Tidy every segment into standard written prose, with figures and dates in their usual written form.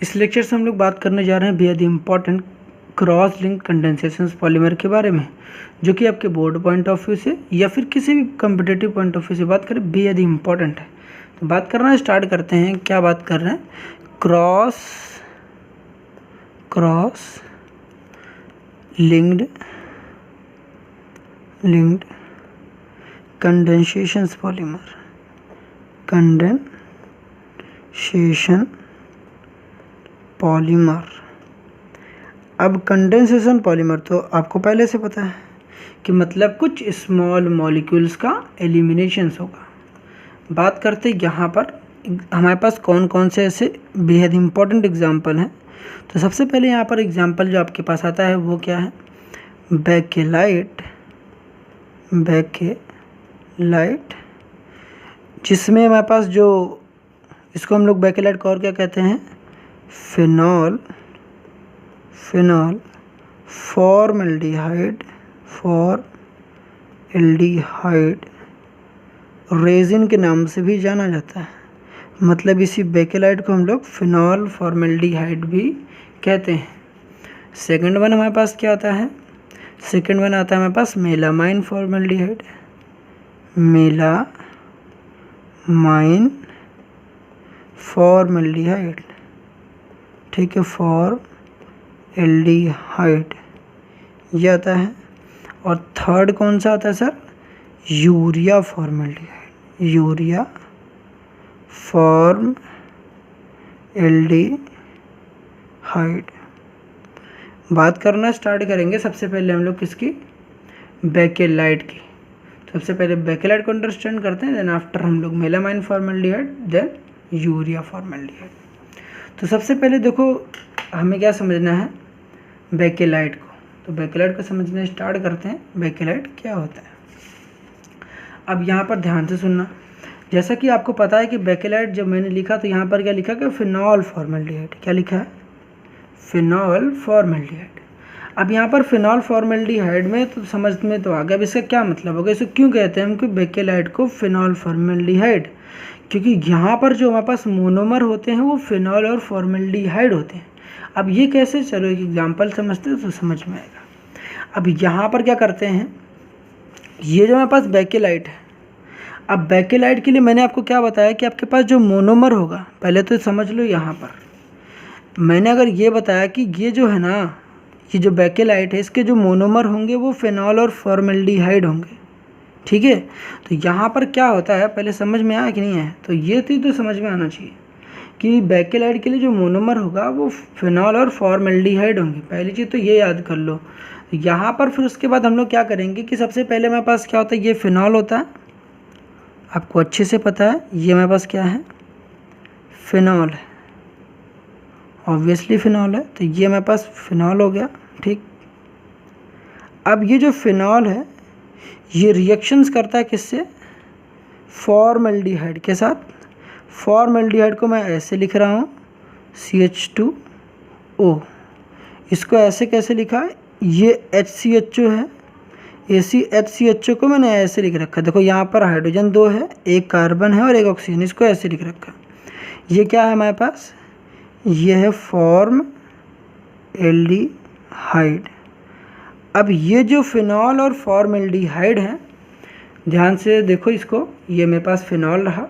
इस लेक्चर से हम लोग बात करने जा रहे हैं बेहद important cross link condensation polymer के बारे में, जो कि आपके बोर्ड पॉइंट ऑफ व्यू से या फिर किसी भी कम्पिटेटिव पॉइंट ऑफ व्यू से बात करें बेहद इंपॉर्टेंट है। तो बात करना स्टार्ट करते हैं। क्या बात कर रहे हैं? Cross linked condensation polymer. अब कंडेंसेशन पॉलीमर तो आपको पहले से पता है कि मतलब कुछ स्मॉल मॉलिक्यूल्स का एलिमिनेशन होगा। बात करते यहाँ पर हमारे पास कौन कौन से ऐसे बेहद इंपॉर्टेंट एग्जाम्पल हैं। तो सबसे पहले यहाँ पर एग्जाम्पल जो आपके पास आता है वो क्या है? बेकेलाइट, जिसमें हमारे पास जो इसको हम लोग बेकेलाइट को और क्या कहते हैं? फिनॉल फॉर्मल्डिहाइड रेजिन के नाम से भी जाना जाता है। मतलब इसी बेकेलाइट को हम लोग फिनॉल फॉर्मल्डिहाइड भी कहते हैं। सेकंड वन हमारे पास क्या आता है? सेकंड वन आता है हमारे पास मेलामाइन फॉर्मल्डिहाइड। ठीक है, फॉर्मल्डिहाइड ये आता है। और थर्ड कौन सा आता है सर? Urea formaldehyde. बात करना स्टार्ट करेंगे सबसे पहले हम लोग किसकी? बेकेलाइट की। सबसे पहले बेकेलाइट को अंडरस्टैंड करते हैं, देन आफ्टर हम लोग melamine formaldehyde, then urea formaldehyde. तो सबसे पहले देखो हमें क्या समझना है बेकेलाइट को। तो बेकेलाइट को समझना स्टार्ट करते हैं। बेकेलाइट क्या होता है? अब यहाँ पर ध्यान से सुनना। जैसा कि आपको पता है कि बेकेलाइट जब मैंने लिखा तो यहाँ पर क्या लिखा कि फिनॉल फॉर्मल्डिहाइड। क्या लिखा है? Phenol formaldehyde. अब यहाँ पर फिनॉल फॉर्मल्डिहाइड में तो समझ में तो आ गया। अब इसका क्या मतलब होगा? इसे क्यों कहते हैं हम कि बेकेलाइट को फिनॉल फॉर्मल्डिहाइड? क्योंकि यहाँ पर जो हमारे पास मोनोमर होते हैं वो फिनॉल और फॉर्मल्डिहाइड होते हैं। अब ये कैसे? चलो एक एग्जांपल समझते हैं तो समझ में आएगा। अब यहाँ पर क्या करते हैं, ये जो हमारे पास बेकेलाइट है, अब बेकेलाइट के लिए मैंने आपको क्या बताया कि आपके पास जो मोनोमर होगा, पहले तो समझ लो। यहाँ पर मैंने अगर ये बताया कि ये जो है ना, ये जो बेकेलाइट है इसके जो मोनोमर होंगे वो फिनॉल और फॉर्मल्डिहाइड होंगे। ठीक है, तो यहाँ पर क्या होता है पहले समझ में आया कि नहीं है? तो ये चीज़ तो समझ में आना चाहिए कि बेकेलाइट के लिए जो मोनोमर होगा वो फिनॉल और फॉर्मल्डिहाइड होंगे। पहली चीज़ तो ये याद कर लो। यहाँ पर फिर उसके बाद हम लोग क्या करेंगे कि सबसे पहले हमारे पास क्या होता है? ये फिनॉल होता है, आपको अच्छे से पता है। ये हमारे पास क्या है? फिनॉल है, ऑब्वियसली फिनॉल है। तो ये हमारे पास फिनॉल हो गया। ठीक, अब ये जो फिनॉल है ये रिएक्शंस करता है किससे? फॉर्मल्डिहाइड के साथ। फॉर्मल्डिहाइड को मैं ऐसे लिख रहा हूँ CH2O। इसको ऐसे कैसे लिखा है? ये HCHO है, HCHO को मैंने ऐसे लिख रखा है। देखो यहाँ पर हाइड्रोजन 2 है, एक कार्बन है और एक ऑक्सीजन, इसको ऐसे लिख रखा है। ये क्या है हमारे पास? ये है फॉर्मल्डिहाइड। अब ये जो फिनॉल और फॉर्मल्डिहाइड है, ध्यान से देखो इसको, ये मेरे पास फिनॉल रहा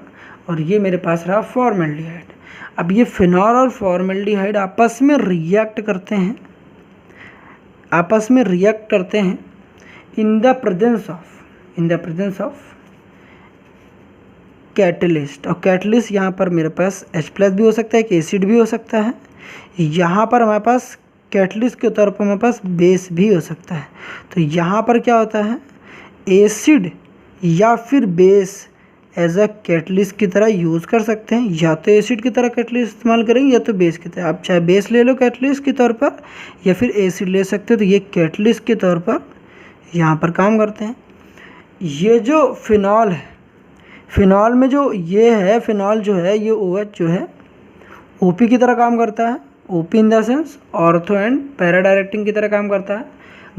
और ये मेरे पास रहा फॉर्मल्डिहाइड। अब ये फिनॉल और फॉर्मल्डिहाइड आपस में रिएक्ट करते हैं इन द प्रेजेंस ऑफ कैटलिस्ट। और कैटलिस्ट यहाँ पर मेरे पास H+ भी हो सकता है, एक एसिड भी हो सकता है। यहाँ पर हमारे पास कैटलिस्ट के तौर पर हमारे पास बेस भी हो सकता है। तो यहाँ पर क्या होता है? एसिड या फिर बेस एज अ कैटलिस्ट की तरह यूज़ कर सकते हैं। या तो एसिड की तरह कैटलिस्ट इस्तेमाल करेंगे या तो बेस की तरह। आप चाहे बेस ले लो कैटलिस्ट के तौर पर या फिर एसिड ले सकते हो। तो ये कैटलिस्ट के तौर पर यहाँ पर काम करते हैं। ये जो फिनॉल है, फिनॉल में जो ये है, फिनॉल जो है ये OH जो है OP की तरह काम करता है। OP in the sense ortho and para directing की तरह काम करता है।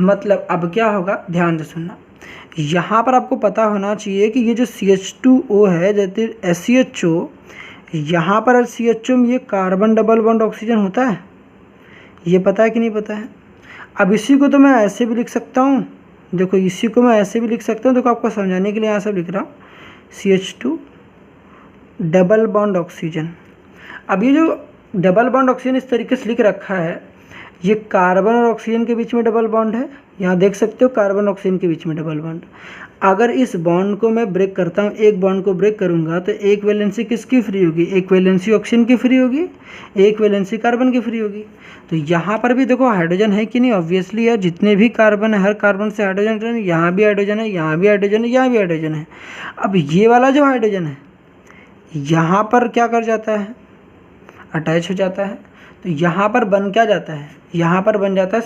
मतलब अब क्या होगा, ध्यान से सुनना। यहाँ पर आपको पता होना चाहिए कि ये जो CH2O है, जैसे SCHO, यहाँ पर CHO में ये कार्बन डबल बॉन्ड ऑक्सीजन होता है, ये पता है कि नहीं पता है। अब इसी को तो मैं ऐसे भी लिख सकता हूँ, देखो इसी को मैं ऐसे भी लिख सकता हूँ, देखो आपको समझाने के लिए यहाँ सब लिख रहा हूँ, CH2 डबल बॉन्ड ऑक्सीजन। अब ये जो डबल बॉन्ड ऑक्सीजन इस तरीके से लिख रखा है, ये कार्बन और ऑक्सीजन के बीच में डबल बॉन्ड है, यहाँ देख सकते हो कार्बन ऑक्सीजन के बीच में डबल बॉन्ड। अगर इस बॉन्ड को मैं ब्रेक करता हूँ, एक बॉन्ड को ब्रेक करूँगा तो एक वैलेंसी किसकी फ्री होगी, एक वैलेंसी ऑक्सीजन की फ्री होगी, एक वैलेंसी कार्बन की फ्री होगी। तो यहाँ पर भी देखो हाइड्रोजन है कि नहीं, ऑब्वियसली है, जितने भी कार्बन है हर कार्बन से हाइड्रोजन, यहाँ भी हाइड्रोजन है, यहाँ भी हाइड्रोजन है, यहाँ भी हाइड्रोजन है। अब ये वाला जो हाइड्रोजन है यहाँ पर क्या कर जाता है, अटैच हो जाता है। तो यहाँ पर बन क्या जाता है, यहाँ पर बन जाता है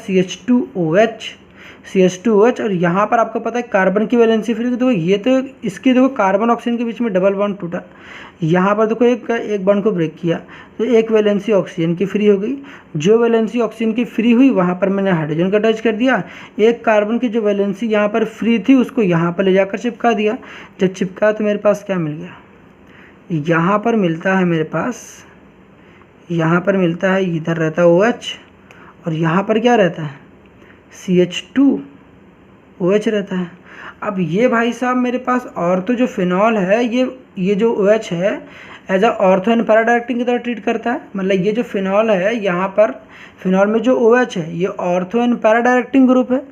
CH2OH और यहाँ पर आपको पता है कार्बन की वैलेंसी फ्री। देखो ये तो इसकी देखो कार्बन ऑक्सीजन के बीच में डबल बॉन्ड टूटा, यहाँ पर देखो एक बॉन्ड को ब्रेक किया तो एक वैलेंसी ऑक्सीजन की फ्री हो गई। जो वैलेंसी ऑक्सीजन की फ्री हुई वहाँ पर मैंने हाइड्रोजन का अटैच कर दिया, एक कार्बन की जो वैलेंसी यहाँ पर फ्री थी उसको यहाँ पर ले जाकर चिपका दिया। जब चिपका तो मेरे पास क्या मिल गया, यहाँ पर मिलता है मेरे पास, यहाँ पर मिलता है, इधर रहता है OH और यहाँ पर क्या रहता है CH2OH रहता है। अब ये भाई साहब मेरे पास ऑर्थो जो फिनॉल है ये जो OH है as a ortho and para directing की तरह ट्रीट करता है। मतलब ये जो फिनॉल है यहाँ पर फिनॉल में जो OH है ये ortho and para directing group है।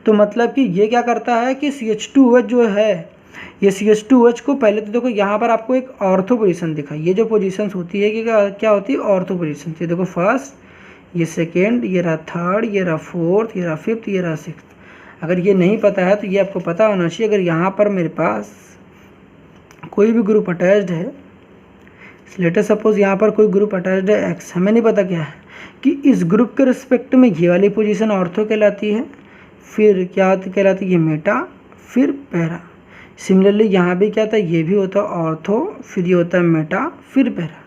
तो मतलब कि ये क्या करता है कि CH2OH जो है ये CH2OH को पहले तो देखो यहाँ पर आपको एक ऑर्थो पोजीशन दिखा, ये जो पोजीशंस होती है कि क्या होती है ऑर्थो पोजीशन। ये देखो फर्स्ट, ये सेकेंड, ये रहा थर्ड, ये रहा फोर्थ, ये रहा फिफ्थ, ये रहा सिक्स्थ। अगर ये नहीं पता है तो ये आपको पता होना चाहिए। अगर यहाँ पर मेरे पास कोई भी ग्रुप अटैच्ड है, लेटर सपोज यहाँ पर कोई ग्रुप अटैच्ड है X, हमें नहीं पता क्या है कि इस ग्रुप के रिस्पेक्ट में ये वाली पोजीशन ऑर्थो कहलाती है, फिर क्या कहलाती है मेटा, फिर पैरा। सिमिलरली यहाँ भी क्या था, ये भी होता है ऑर्थो, फिर ये होता है मेटा, फिर पैरा।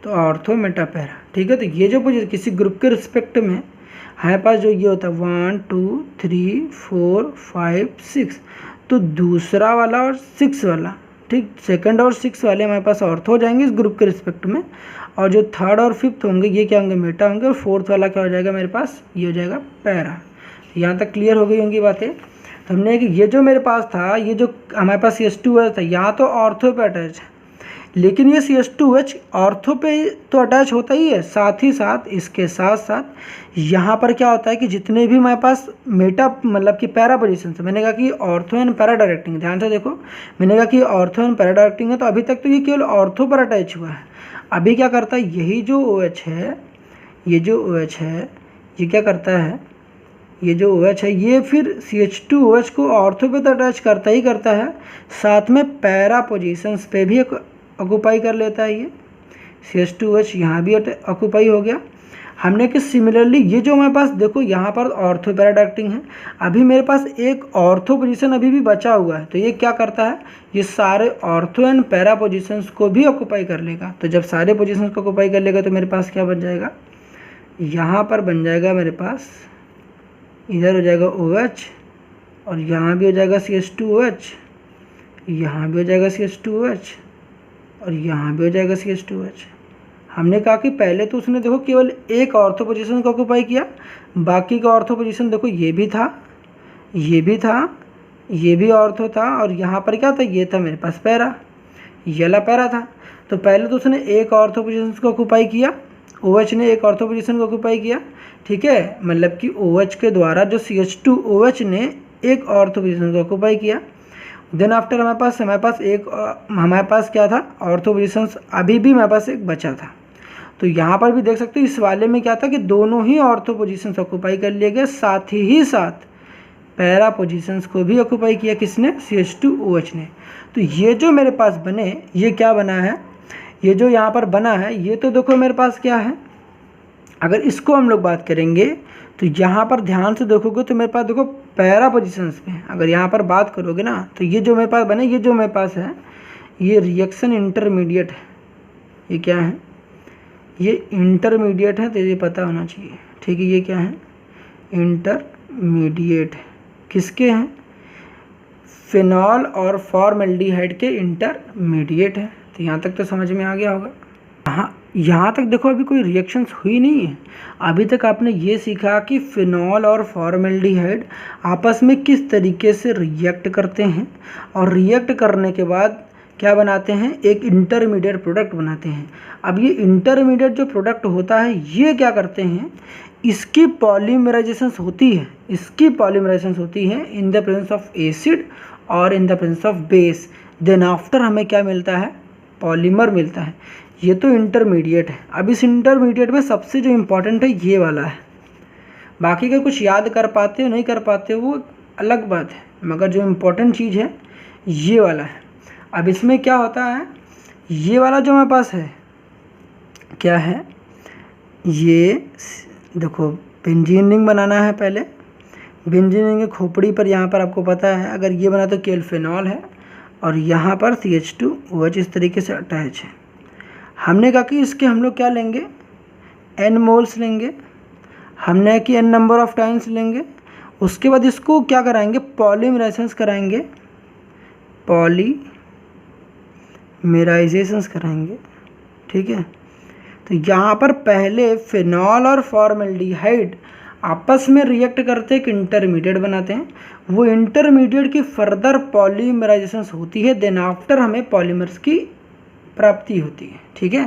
तो ऑर्थो मेटा पैरा, ठीक है। तो ये जो पोजीशन किसी ग्रुप के रिस्पेक्ट में हमारे पास जो ये होता है 1 2 3 4 5 6, तो दूसरा वाला और 6 वाला, ठीक, सेकंड और 6 वाले हमारे पास ऑर्थो हो जाएंगे इस ग्रुप के रिस्पेक्ट में, और जो थर्ड और फिफ्थ होंगे ये क्या होंगे, मेटा होंगे, और फोर्थ वाला क्या हो जाएगा मेरे पास, ये हो जाएगा पैरा। यहाँ तक क्लियर हो गई होंगी बातें। तो हमने कि ये जो मेरे पास था, ये जो हमारे पास CH2OH था, यहाँ तो ऑर्थो पे अटैच है, लेकिन ये CH2OH ऑर्थो पे तो अटैच होता ही है, साथ ही साथ इसके साथ साथ यहाँ पर क्या होता है कि जितने भी हमारे पास मेटा मतलब कि पैरा पोजीशन है, मैंने कहा कि ऑर्थो एंड पैरा डायरेक्टिंग, ध्यान से देखो, मैंने कहा कि ऑर्थो एंड पैरा डायरेक्टिंग है, तो अभी तक तो ये केवल ऑर्थो पर अटैच हुआ है। अभी क्या करता है, यही जो OH है, ये जो OH है ये क्या करता है, ये जो OH है ये फिर CH2OH को ऑर्थो पे तो अटैच करता ही करता है, साथ में पैरा पोजीशंस पे भी ऑक्यूपाई कर लेता है। ये CH2OH यहाँ भी ऑक्यूपाई हो गया। हमने कि सिमिलरली ये जो हमारे पास देखो यहाँ पर ऑर्थो पैरा डायरेक्टिंग है, अभी मेरे पास एक ऑर्थो पोजीशन अभी भी बचा हुआ है, तो ये क्या करता है, ये सारे ऑर्थो एंड पैरा पोजीशंस को भी ऑक्यूपाई कर लेगा। तो जब सारे पोजीशंस को ऑक्यूपाई कर लेगा तो मेरे पास क्या बन जाएगा, यहाँ पर बन जाएगा मेरे पास, इधर हो जाएगा OH और यहाँ भी हो जाएगा CH2OH, यहाँ भी हो जाएगा CH2OH और यहाँ भी हो जाएगा CH2OH। हमने कहा कि पहले तो उसने देखो केवल एक ऑर्थो पोजीशन को ऑक्यूपाई किया, बाकी का ऑर्थो पोजीशन देखो ये भी था, ये भी था, ये भी ऑर्थो था, और यहाँ पर क्या था, ये था मेरे पास पैरा, ये वाला पैरा था। तो पहले तो उसने एक ऑर्थो पोजीशन को ऑक्यूपाई किया, OH ने एक ऑर्थो पोजीशन को ऑक्यूपाई किया, ठीक है, मतलब कि OH के द्वारा जो CH2OH ने एक ऑर्थो पोजीशन को ऑक्यूपाई किया। देन आफ्टर हमारे पास क्या था, ऑर्थो पोजीशंस अभी भी हमारे पास एक बचा था। तो यहाँ पर भी देख सकते हो इस वाले में क्या था कि दोनों ही ऑर्थो पोजीशंस ऑक्यूपाई कर लिए गए, साथ ही साथ पैरा पोजीशंस को भी ऑक्यूपाई किया किसने, CH2OH ने। तो ये जो मेरे पास बने, ये क्या बना है, ये जो यहाँ पर बना है ये तो देखो मेरे पास क्या है, अगर इसको हम लोग बात करेंगे तो यहाँ पर ध्यान से देखोगे तो मेरे पास देखो पैरा पोजीशंस पे अगर यहाँ पर बात करोगे ना, तो ये जो मेरे पास बने, ये जो मेरे पास है ये रिएक्शन इंटरमीडिएट है। ये क्या है, ये इंटरमीडिएट है, तो ये पता होना चाहिए, ठीक है। ये क्या है, इंटरमीडिएट किसके हैं, फिनॉल और फॉर्मल्डिहाइड के इंटरमीडिएट है। तो यहाँ तक तो समझ में आ गया होगा। यहाँ तक देखो अभी कोई रिएक्शंस हुई नहीं है। अभी तक आपने ये सीखा कि फिनॉल और फॉर्मेल्डिहाइड आपस में किस तरीके से रिएक्ट करते हैं और रिएक्ट करने के बाद क्या बनाते हैं, एक इंटरमीडिएट प्रोडक्ट बनाते हैं। अब ये इंटरमीडिएट जो प्रोडक्ट होता है ये क्या करते हैं, इसकी पॉलीमराइजेशन होती है in the presence of acid और in the presence of base. Then after हमें क्या मिलता है, पॉलीमर मिलता है। ये तो इंटरमीडिएट है। अब इस इंटरमीडिएट में सबसे जो इम्पोर्टेंट है ये वाला है। बाकी का कुछ याद कर पाते हो नहीं कर पाते हो वो अलग बात है, मगर जो इम्पोर्टेंट चीज़ है ये वाला है। अब इसमें क्या होता है, ये वाला जो हमारे पास है क्या है, ये देखो बेंजीन रिंग बनाना है। पहले बेंजीन रिंग की खोपड़ी पर यहाँ पर आपको पता है अगर ये बना तो केवल फिनॉल है और यहाँ पर CH2OH इस तरीके से अटैच है। हमने कहा कि इसके हम लोग क्या लेंगे, n मोल्स लेंगे, हमने कि n नंबर ऑफ टाइम्स लेंगे। उसके बाद इसको क्या कराएंगे, पॉलीमराइजेशंस कराएंगे, पॉलीमराइजेशंस कराएंगे। ठीक है, तो यहाँ पर पहले फिनॉल और फॉर्मेल्डिहाइड आपस में रिएक्ट करते एक इंटरमीडिएट बनाते हैं। वो इंटरमीडिएट की फर्दर पॉलीमराइजेशंस होती है। देन आफ्टर हमें पॉलीमर्स की प्राप्ति होती है। ठीक है,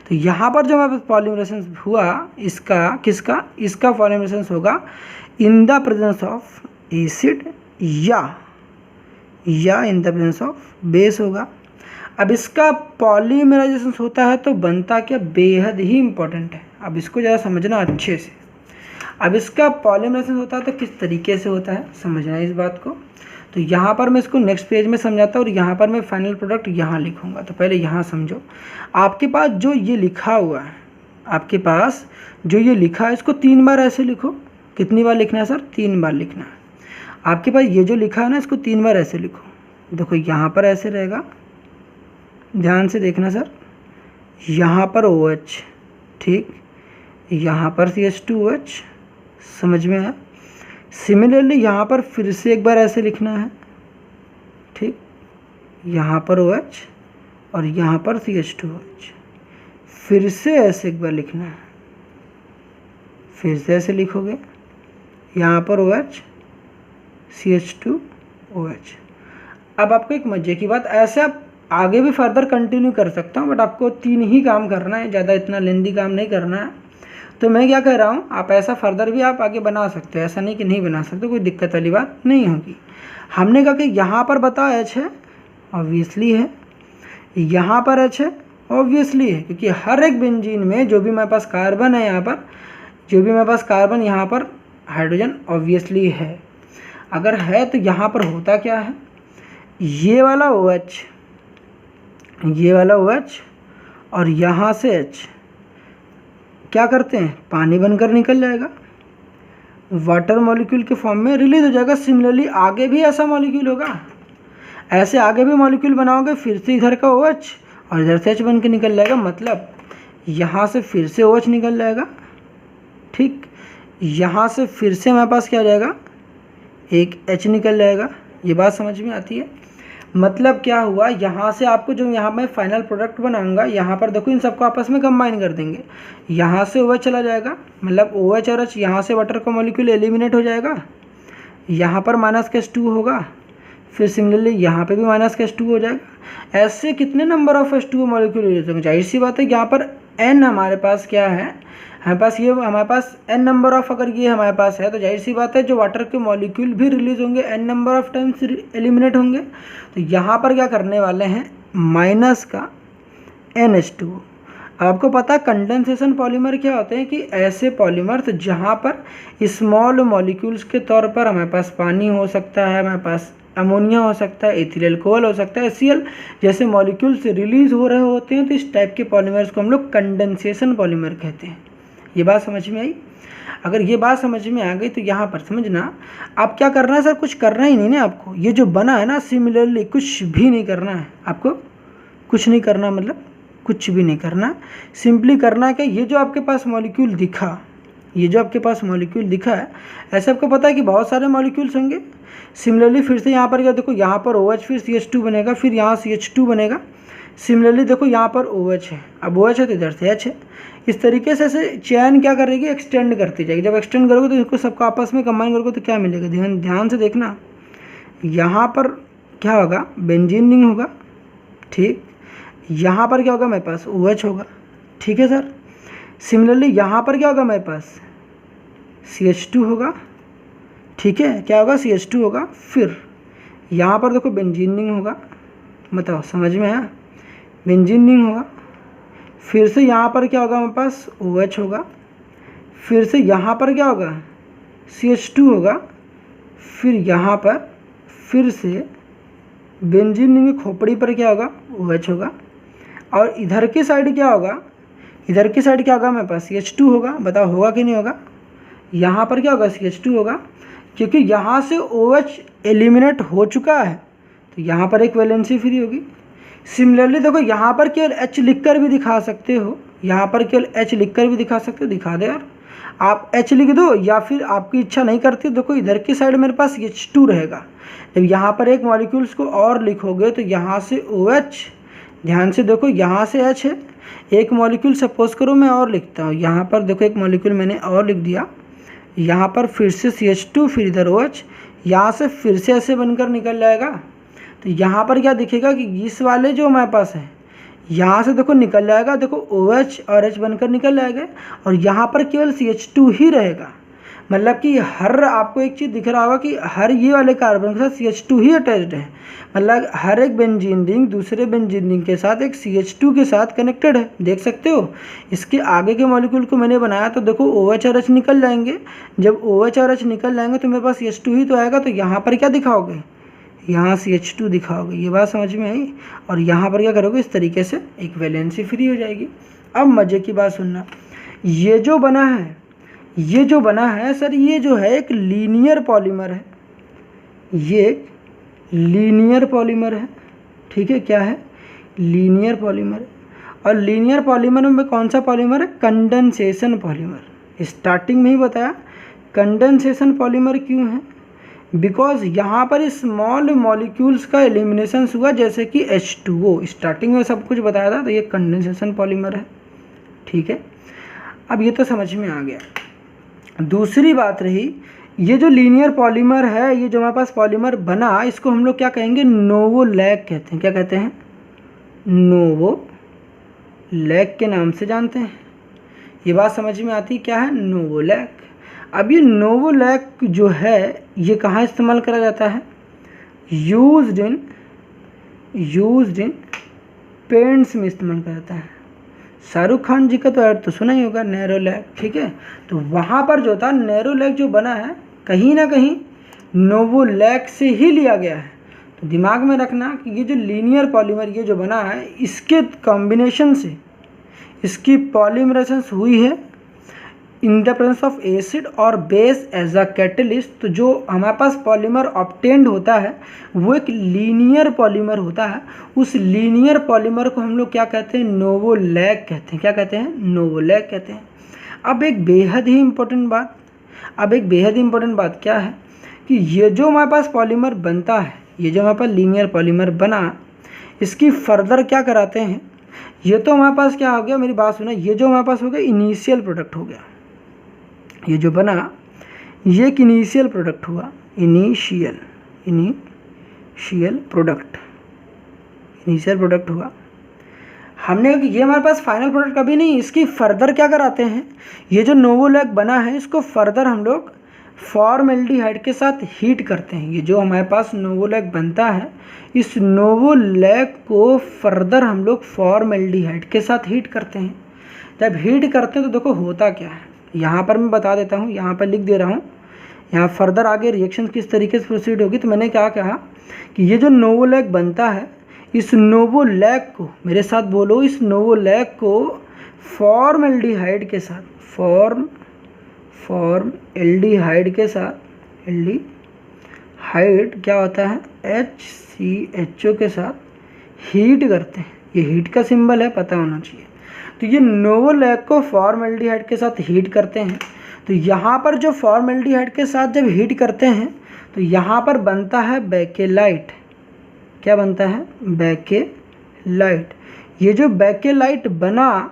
तो यहाँ पर जो हमारे पॉलीमराइजेशन हुआ इसका पॉलीमराइजेशन होगा in the presence of acid या in the presence of base होगा। अब इसका पॉलीमराइजेशन होता है तो बनता क्या, बेहद ही इम्पोर्टेंट है। अब इसको ज़रा समझना अच्छे से। अब इसका पॉलीमराइजेशन होता है तो किस तरीके से होता है, समझना है इस बात को। तो यहाँ पर मैं इसको नेक्स्ट पेज में समझाता हूँ और यहाँ पर मैं फाइनल प्रोडक्ट यहाँ लिखूँगा। तो पहले यहाँ समझो, आपके पास जो ये लिखा हुआ है, इसको 3 बार ऐसे लिखो। कितनी बार लिखना है सर, 3 बार लिखना है। आपके पास ये जो लिखा है ना, इसको 3 बार ऐसे लिखो। देखो यहाँ पर ऐसे रहेगा, ध्यान से देखना सर, यहाँ पर OH, ठीक, यहाँ पर CH2OH, समझ में आया। सिमिलरली यहाँ पर फिर से एक बार ऐसे लिखना है, ठीक, यहाँ पर OH और यहाँ पर CH2OH, फिर से ऐसे एक बार लिखना है, फिर से ऐसे लिखोगे, यहाँ पर OH CH2OH। अब आपको एक मज़े की बात, ऐसे आप आगे भी फर्दर कंटिन्यू कर सकता हूँ, बट आपको 3 ही काम करना है, ज़्यादा इतना लेंदी काम नहीं करना है। तो मैं क्या कह रहा हूँ, आप ऐसा फर्दर भी आप आगे बना सकते हो, ऐसा नहीं कि नहीं बना सकते, कोई दिक्कत वाली बात नहीं होगी। हमने कहा कि यहाँ पर बताओ H है, ऑब्वियसली है, यहाँ पर H है, ऑब्वियसली है, क्योंकि हर एक बेंजीन में जो भी मेरे पास कार्बन है, यहाँ पर जो भी मेरे पास कार्बन, यहाँ पर हाइड्रोजन ऑब्वियसली है। अगर है तो यहाँ पर होता क्या है, ये वाला OH और यहाँ से H क्या करते हैं, पानी बनकर निकल जाएगा, वाटर मॉलिक्यूल के फॉर्म में रिलीज हो जाएगा। सिमिलरली आगे भी ऐसा मॉलिक्यूल होगा, ऐसे आगे भी मॉलिक्यूल बनाओगे, फिर से इधर का OH और इधर से H बन के निकल जाएगा। मतलब यहाँ से फिर से OH निकल जाएगा, ठीक, यहाँ से फिर से हमारे पास क्या आ जाएगा, एक H निकल जाएगा। ये बात समझ में आती है। मतलब क्या हुआ, यहाँ से आपको जो यहाँ मैं फाइनल प्रोडक्ट बनाऊंगा, यहाँ पर देखो इन सबको आपस में कंबाइन कर देंगे। यहाँ से OH चला जाएगा, मतलब OH और H, यहाँ से वाटर का मॉलिक्यूल एलिमिनेट हो जाएगा, यहाँ पर -H2 होगा, फिर सिमिलरली यहाँ पे भी -H2 हो जाएगा। ऐसे कितने नंबर ऑफ H2 मॉलिक्यूल हो जाएंगे। जाहिर सी बात है, यहाँ पर N हमारे पास क्या है, हमारे पास n नंबर ऑफ, अगर ये हमारे पास है तो जाहिर सी बात है जो वाटर के मॉलिक्यूल भी रिलीज होंगे, n number of times eliminate होंगे। तो यहाँ पर क्या करने वाले हैं, माइनस का NH2। आपको पता है कंडेंसेशन पॉलीमर क्या होते हैं, कि ऐसे पॉलीमर तो जहाँ पर स्मॉल मॉलिक्यूल्स के तौर पर हमारे पास पानी हो सकता है, हमारे पास अमोनिया हो सकता है, एथिल अल्कोहल हो सकता है, HCl जैसे मॉलिक्यूल्स रिलीज हो रहे होते हैं। तो इस टाइप के पॉलीमर्स को हम लोग कंडेंसेशन पॉलीमर कहते हैं। ये बात समझ में आई। अगर ये बात समझ में आ गई तो यहाँ पर समझना, आप क्या करना है सर, कुछ करना ही नहीं ना आपको। ये जो बना है ना, सिमिलरली कुछ भी नहीं करना है आपको, कुछ नहीं करना, मतलब कुछ भी नहीं करना। सिंपली करना है कि ये जो आपके पास मॉलिक्यूल दिखा, है, ऐसे आपको पता है कि बहुत सारे मॉलिक्यूल्स होंगे। सिमिलरली फिर से यहाँ पर क्या देखो, यहाँ पर OH, फिर CH2 बनेगा, फिर यहाँ CH2 बनेगा, सिमिलरली देखो यहाँ पर OH है, अब OH है तो इधर से H है। इस तरीके से ऐसे चैन क्या करेगी, एक्सटेंड करती जाएगी। जब एक्सटेंड करोगे तो इसको सबको आपस में कंबाइन करोगे तो क्या मिलेगा, ध्यान से देखना। यहाँ पर क्या होगा, बेंजीन रिंग होगा, ठीक। यहाँ पर क्या होगा मेरे पास, OH होगा, ठीक है सर। सिमिलरली यहाँ पर क्या होगा मेरे पास, CH2 होगा, ठीक है। क्या होगा, CH2 होगा। फिर यहाँ पर देखो बेंजीन रिंग होगा, बताओ समझ में आया, बेंजीन रिंग होगा। फिर से यहाँ पर क्या होगा, हमारे पास OH होगा। फिर से यहाँ पर क्या होगा, CH2 होगा। फिर यहाँ पर फिर से बेंजीन रिंग की खोपड़ी पर क्या होगा, OH होगा। और इधर की साइड क्या होगा, इधर की साइड क्या होगा मेरे पास, CH2 होगा। बताओ होगा कि नहीं होगा, यहाँ पर क्या होगा, CH2 होगा, क्योंकि यहाँ से OH एलिमिनेट हो चुका है तो यहाँ पर एक वैलेंसी फ्री होगी। सिमिलरली देखो यहाँ पर केवल H लिखकर भी दिखा सकते हो, यहाँ पर केवल H लिखकर भी दिखा सकते हो, दिखा दे यार, आप H लिख दो, या फिर आपकी इच्छा नहीं करती देखो इधर की साइड मेरे पास H2 रहेगा। जब यहाँ पर एक मॉलिक्यूल्स को और लिखोगे तो यहाँ से OH, ध्यान से देखो यहाँ से H है, एक मॉलिक्यूल सपोज करो मैं और लिखता हूँ, यहाँ पर देखो एक मॉलिक्यूल मैंने और लिख दिया, यहाँ पर फिर से CH2, फिर इधर OH, यहाँ से फिर से ऐसे बनकर निकल जाएगा। तो यहाँ पर क्या दिखेगा कि इस वाले जो हमारे पास है यहाँ से देखो निकल जाएगा, देखो OH और H बनकर निकल जाएगा, और यहाँ पर केवल CH2 ही रहेगा। मतलब कि हर आपको एक चीज़ दिख रहा होगा कि हर ये वाले कार्बन के साथ CH2 ही अटैच्ड है। मतलब हर एक बेंजीन रिंग दूसरे बेंजीन रिंग के साथ एक CH2 के साथ कनेक्टेड है, देख सकते हो। इसके आगे के मॉलिक्यूल को मैंने बनाया तो देखो OH और H निकल जाएंगे। जब OH और H निकल जाएंगे तो मेरे पास CH2 ही तो आएगा, तो यहाँ पर क्या दिखाओगे, यहाँ CH2 दिखाओगे। ये बात समझ में आई। और यहाँ पर क्या करोगे, इस तरीके से एक वैलेंसी फ्री हो जाएगी। अब मज़े की बात सुनना, ये जो बना है, ये जो बना है सर, ये जो है एक लीनियर पॉलीमर है, ये लीनियर पॉलीमर है, ठीक है। क्या है, लीनियर पॉलीमर है। और लीनियर पॉलीमर में कौन सा पॉलीमर है, कंडेंसेशन पॉलीमर। स्टार्टिंग में ही बताया कंडेंसेशन पॉलीमर क्यों है, बिकॉज यहाँ पर स्मॉल मॉलिक्यूल्स का एलिमिनेशन हुआ, जैसे कि H2O। स्टार्टिंग में सब कुछ बताया था, तो ये कंडेंसेशन पॉलीमर है, ठीक है। अब ये तो समझ में आ गया। दूसरी बात रही, ये जो लीनियर पॉलीमर है, ये जो हमारे पास पॉलीमर बना, इसको हम लोग क्या कहेंगे, नोवोलैक कहते हैं। क्या कहते हैं, नोवोलैक के नाम से जानते हैं। ये बात समझ में आती क्या है, नोवोलैक। अब ये नोवोलैक जो है ये कहाँ इस्तेमाल करा जाता है, यूज्ड इन पेंट्स में इस्तेमाल करा जाता है। शाहरुख खान जी का तो ऐड तो सुना ही होगा, नैरोलैक, ठीक है। तो वहाँ पर जो था नैरोलैक जो बना है, कहीं ना कहीं नोवोलैक से ही लिया गया है। तो दिमाग में रखना कि ये जो लीनियर पॉलीमर ये जो बना है, इसके कॉम्बिनेशन से इसकी पॉलीमराइजेशन हुई है in the presence of acid और बेस एज अ कैटलिस्ट। तो जो हमारे पास पॉलीमर ऑब्टेन्ड होता है वो एक लीनियर पॉलीमर होता है। उस लीनियर पॉलीमर को हम लोग क्या कहते हैं, नोवोलैक कहते हैं। क्या कहते हैं, नोवोलैक कहते हैं। अब एक बेहद ही इम्पोर्टेंट बात क्या है कि ये जो हमारे पास पॉलीमर बनता है, ये जो हमारे पास लीनियर पॉलीमर बना, इसकी फर्दर क्या कराते हैं, ये तो हमारे पास क्या हो गया, मेरी बात सुना, ये जो हमारे पास हो गया इनिशियल प्रोडक्ट हो गया। ये जो बना ये एक इनिशियल प्रोडक्ट हुआ, इनिशियल प्रोडक्ट हुआ। हमने कहा कि ये हमारे पास फाइनल प्रोडक्ट कभी नहीं, इसकी फर्दर क्या कराते हैं, ये जो नोवोलैक बना है इसको फर्दर हम लोग फॉर्मल्डिहाइड के साथ हीट करते हैं। ये जो हमारे पास नोवोलैक बनता है, इस नोवोलैक को फर्दर हम लोग फॉर्मल्डिहाइड के साथ हीट करते हैं। जब हीट करते हैं तो देखो होता क्या है, यहाँ पर मैं बता देता हूँ, यहाँ पर लिख दे रहा हूँ, यहाँ फर्दर आगे रिएक्शन किस तरीके से प्रोसीड होगी। तो मैंने क्या कहा कि ये जो नोवोलैक बनता है, इस नोवोलैक को, मेरे साथ बोलो, इस नोवोलैक को फॉर्मल्डिहाइड के साथ, फॉर्मल्डिहाइड के साथ, एल्डिहाइड क्या होता है, HCHO के साथ हीट करते हैं। ये हीट का सिंबल है, पता होना चाहिए। तो ये नोवोलैक को फॉर्मल्डिहाइड के साथ हीट करते हैं। तो यहाँ पर जो फॉर्मल्डिहाइड के साथ जब हीट करते हैं तो यहाँ पर बनता है बेकेलाइट। क्या बनता है, बेकेलाइट। ये जो बेकेलाइट बना,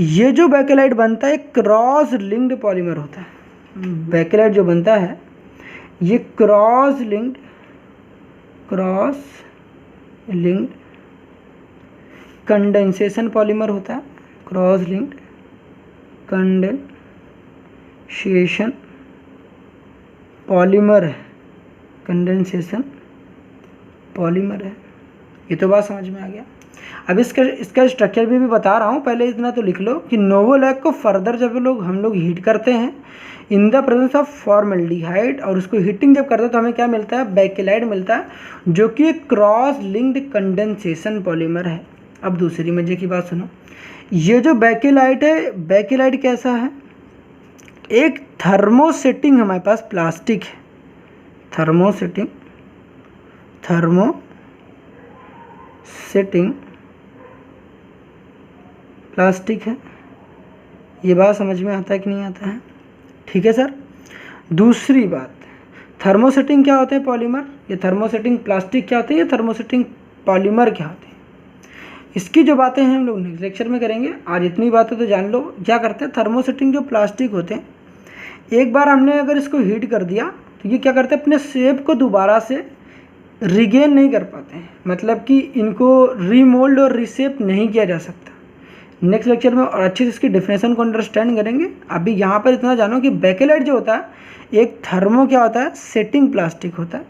ये जो बेकेलाइट बनता है क्रॉस लिंक्ड पॉलीमर होता है। बेकेलाइट जो बनता है ये क्रॉस लिंक्ड कंडेंसेशन पॉलीमर होता है। क्रॉस लिंक्ड कंडेंसेशन पॉलीमर है, कंडेंसेशन पॉलीमर है। ये तो बात समझ में आ गया। अब इसका स्ट्रक्चर भी बता रहा हूँ, पहले इतना तो लिख लो कि नोवोलैक को फर्दर जब हम लोग हीट करते हैं इन द प्रेजेंस ऑफ फॉर्मल्डिहाइड, और उसको हीटिंग जब करते हैं तो हमें क्या मिलता है, बेकेलाइट मिलता है, जो कि क्रॉस लिंक्ड कंडेंसेशन पॉलीमर है। अब दूसरी मजे की बात सुनो, ये जो बेकेलाइट है, बेकेलाइट कैसा है, एक थर्मोसेटिंग हमारे पास प्लास्टिक है, थर्मोसेटिंग प्लास्टिक है। ये बात समझ में आता है कि नहीं आता है? ठीक है सर। दूसरी बात, थर्मोसेटिंग क्या होते हैं पॉलीमर, ये थर्मोसेटिंग प्लास्टिक क्या होते हैं, ये थर्मोसेटिंग पॉलीमर क्या होते हैं, इसकी जो बातें हैं हम लोग नेक्स्ट लेक्चर में करेंगे। आज इतनी बातें तो जान लो। क्या करते हैं, थर्मोसेटिंग जो प्लास्टिक होते हैं, एक बार हमने अगर इसको हीट कर दिया तो ये क्या करते हैं, अपने शेप को दोबारा से रिगेन नहीं कर पाते हैं, मतलब कि इनको रीमोल्ड और रीशेप नहीं किया जा सकता। नेक्स्ट लेक्चर में और अच्छे से इसकी डेफिनेशन को अंडरस्टैंड करेंगे। अभी यहाँ पर इतना जानो कि बेकेलाइट जो होता है एक थर्मो क्या होता है, सेटिंग प्लास्टिक होता है,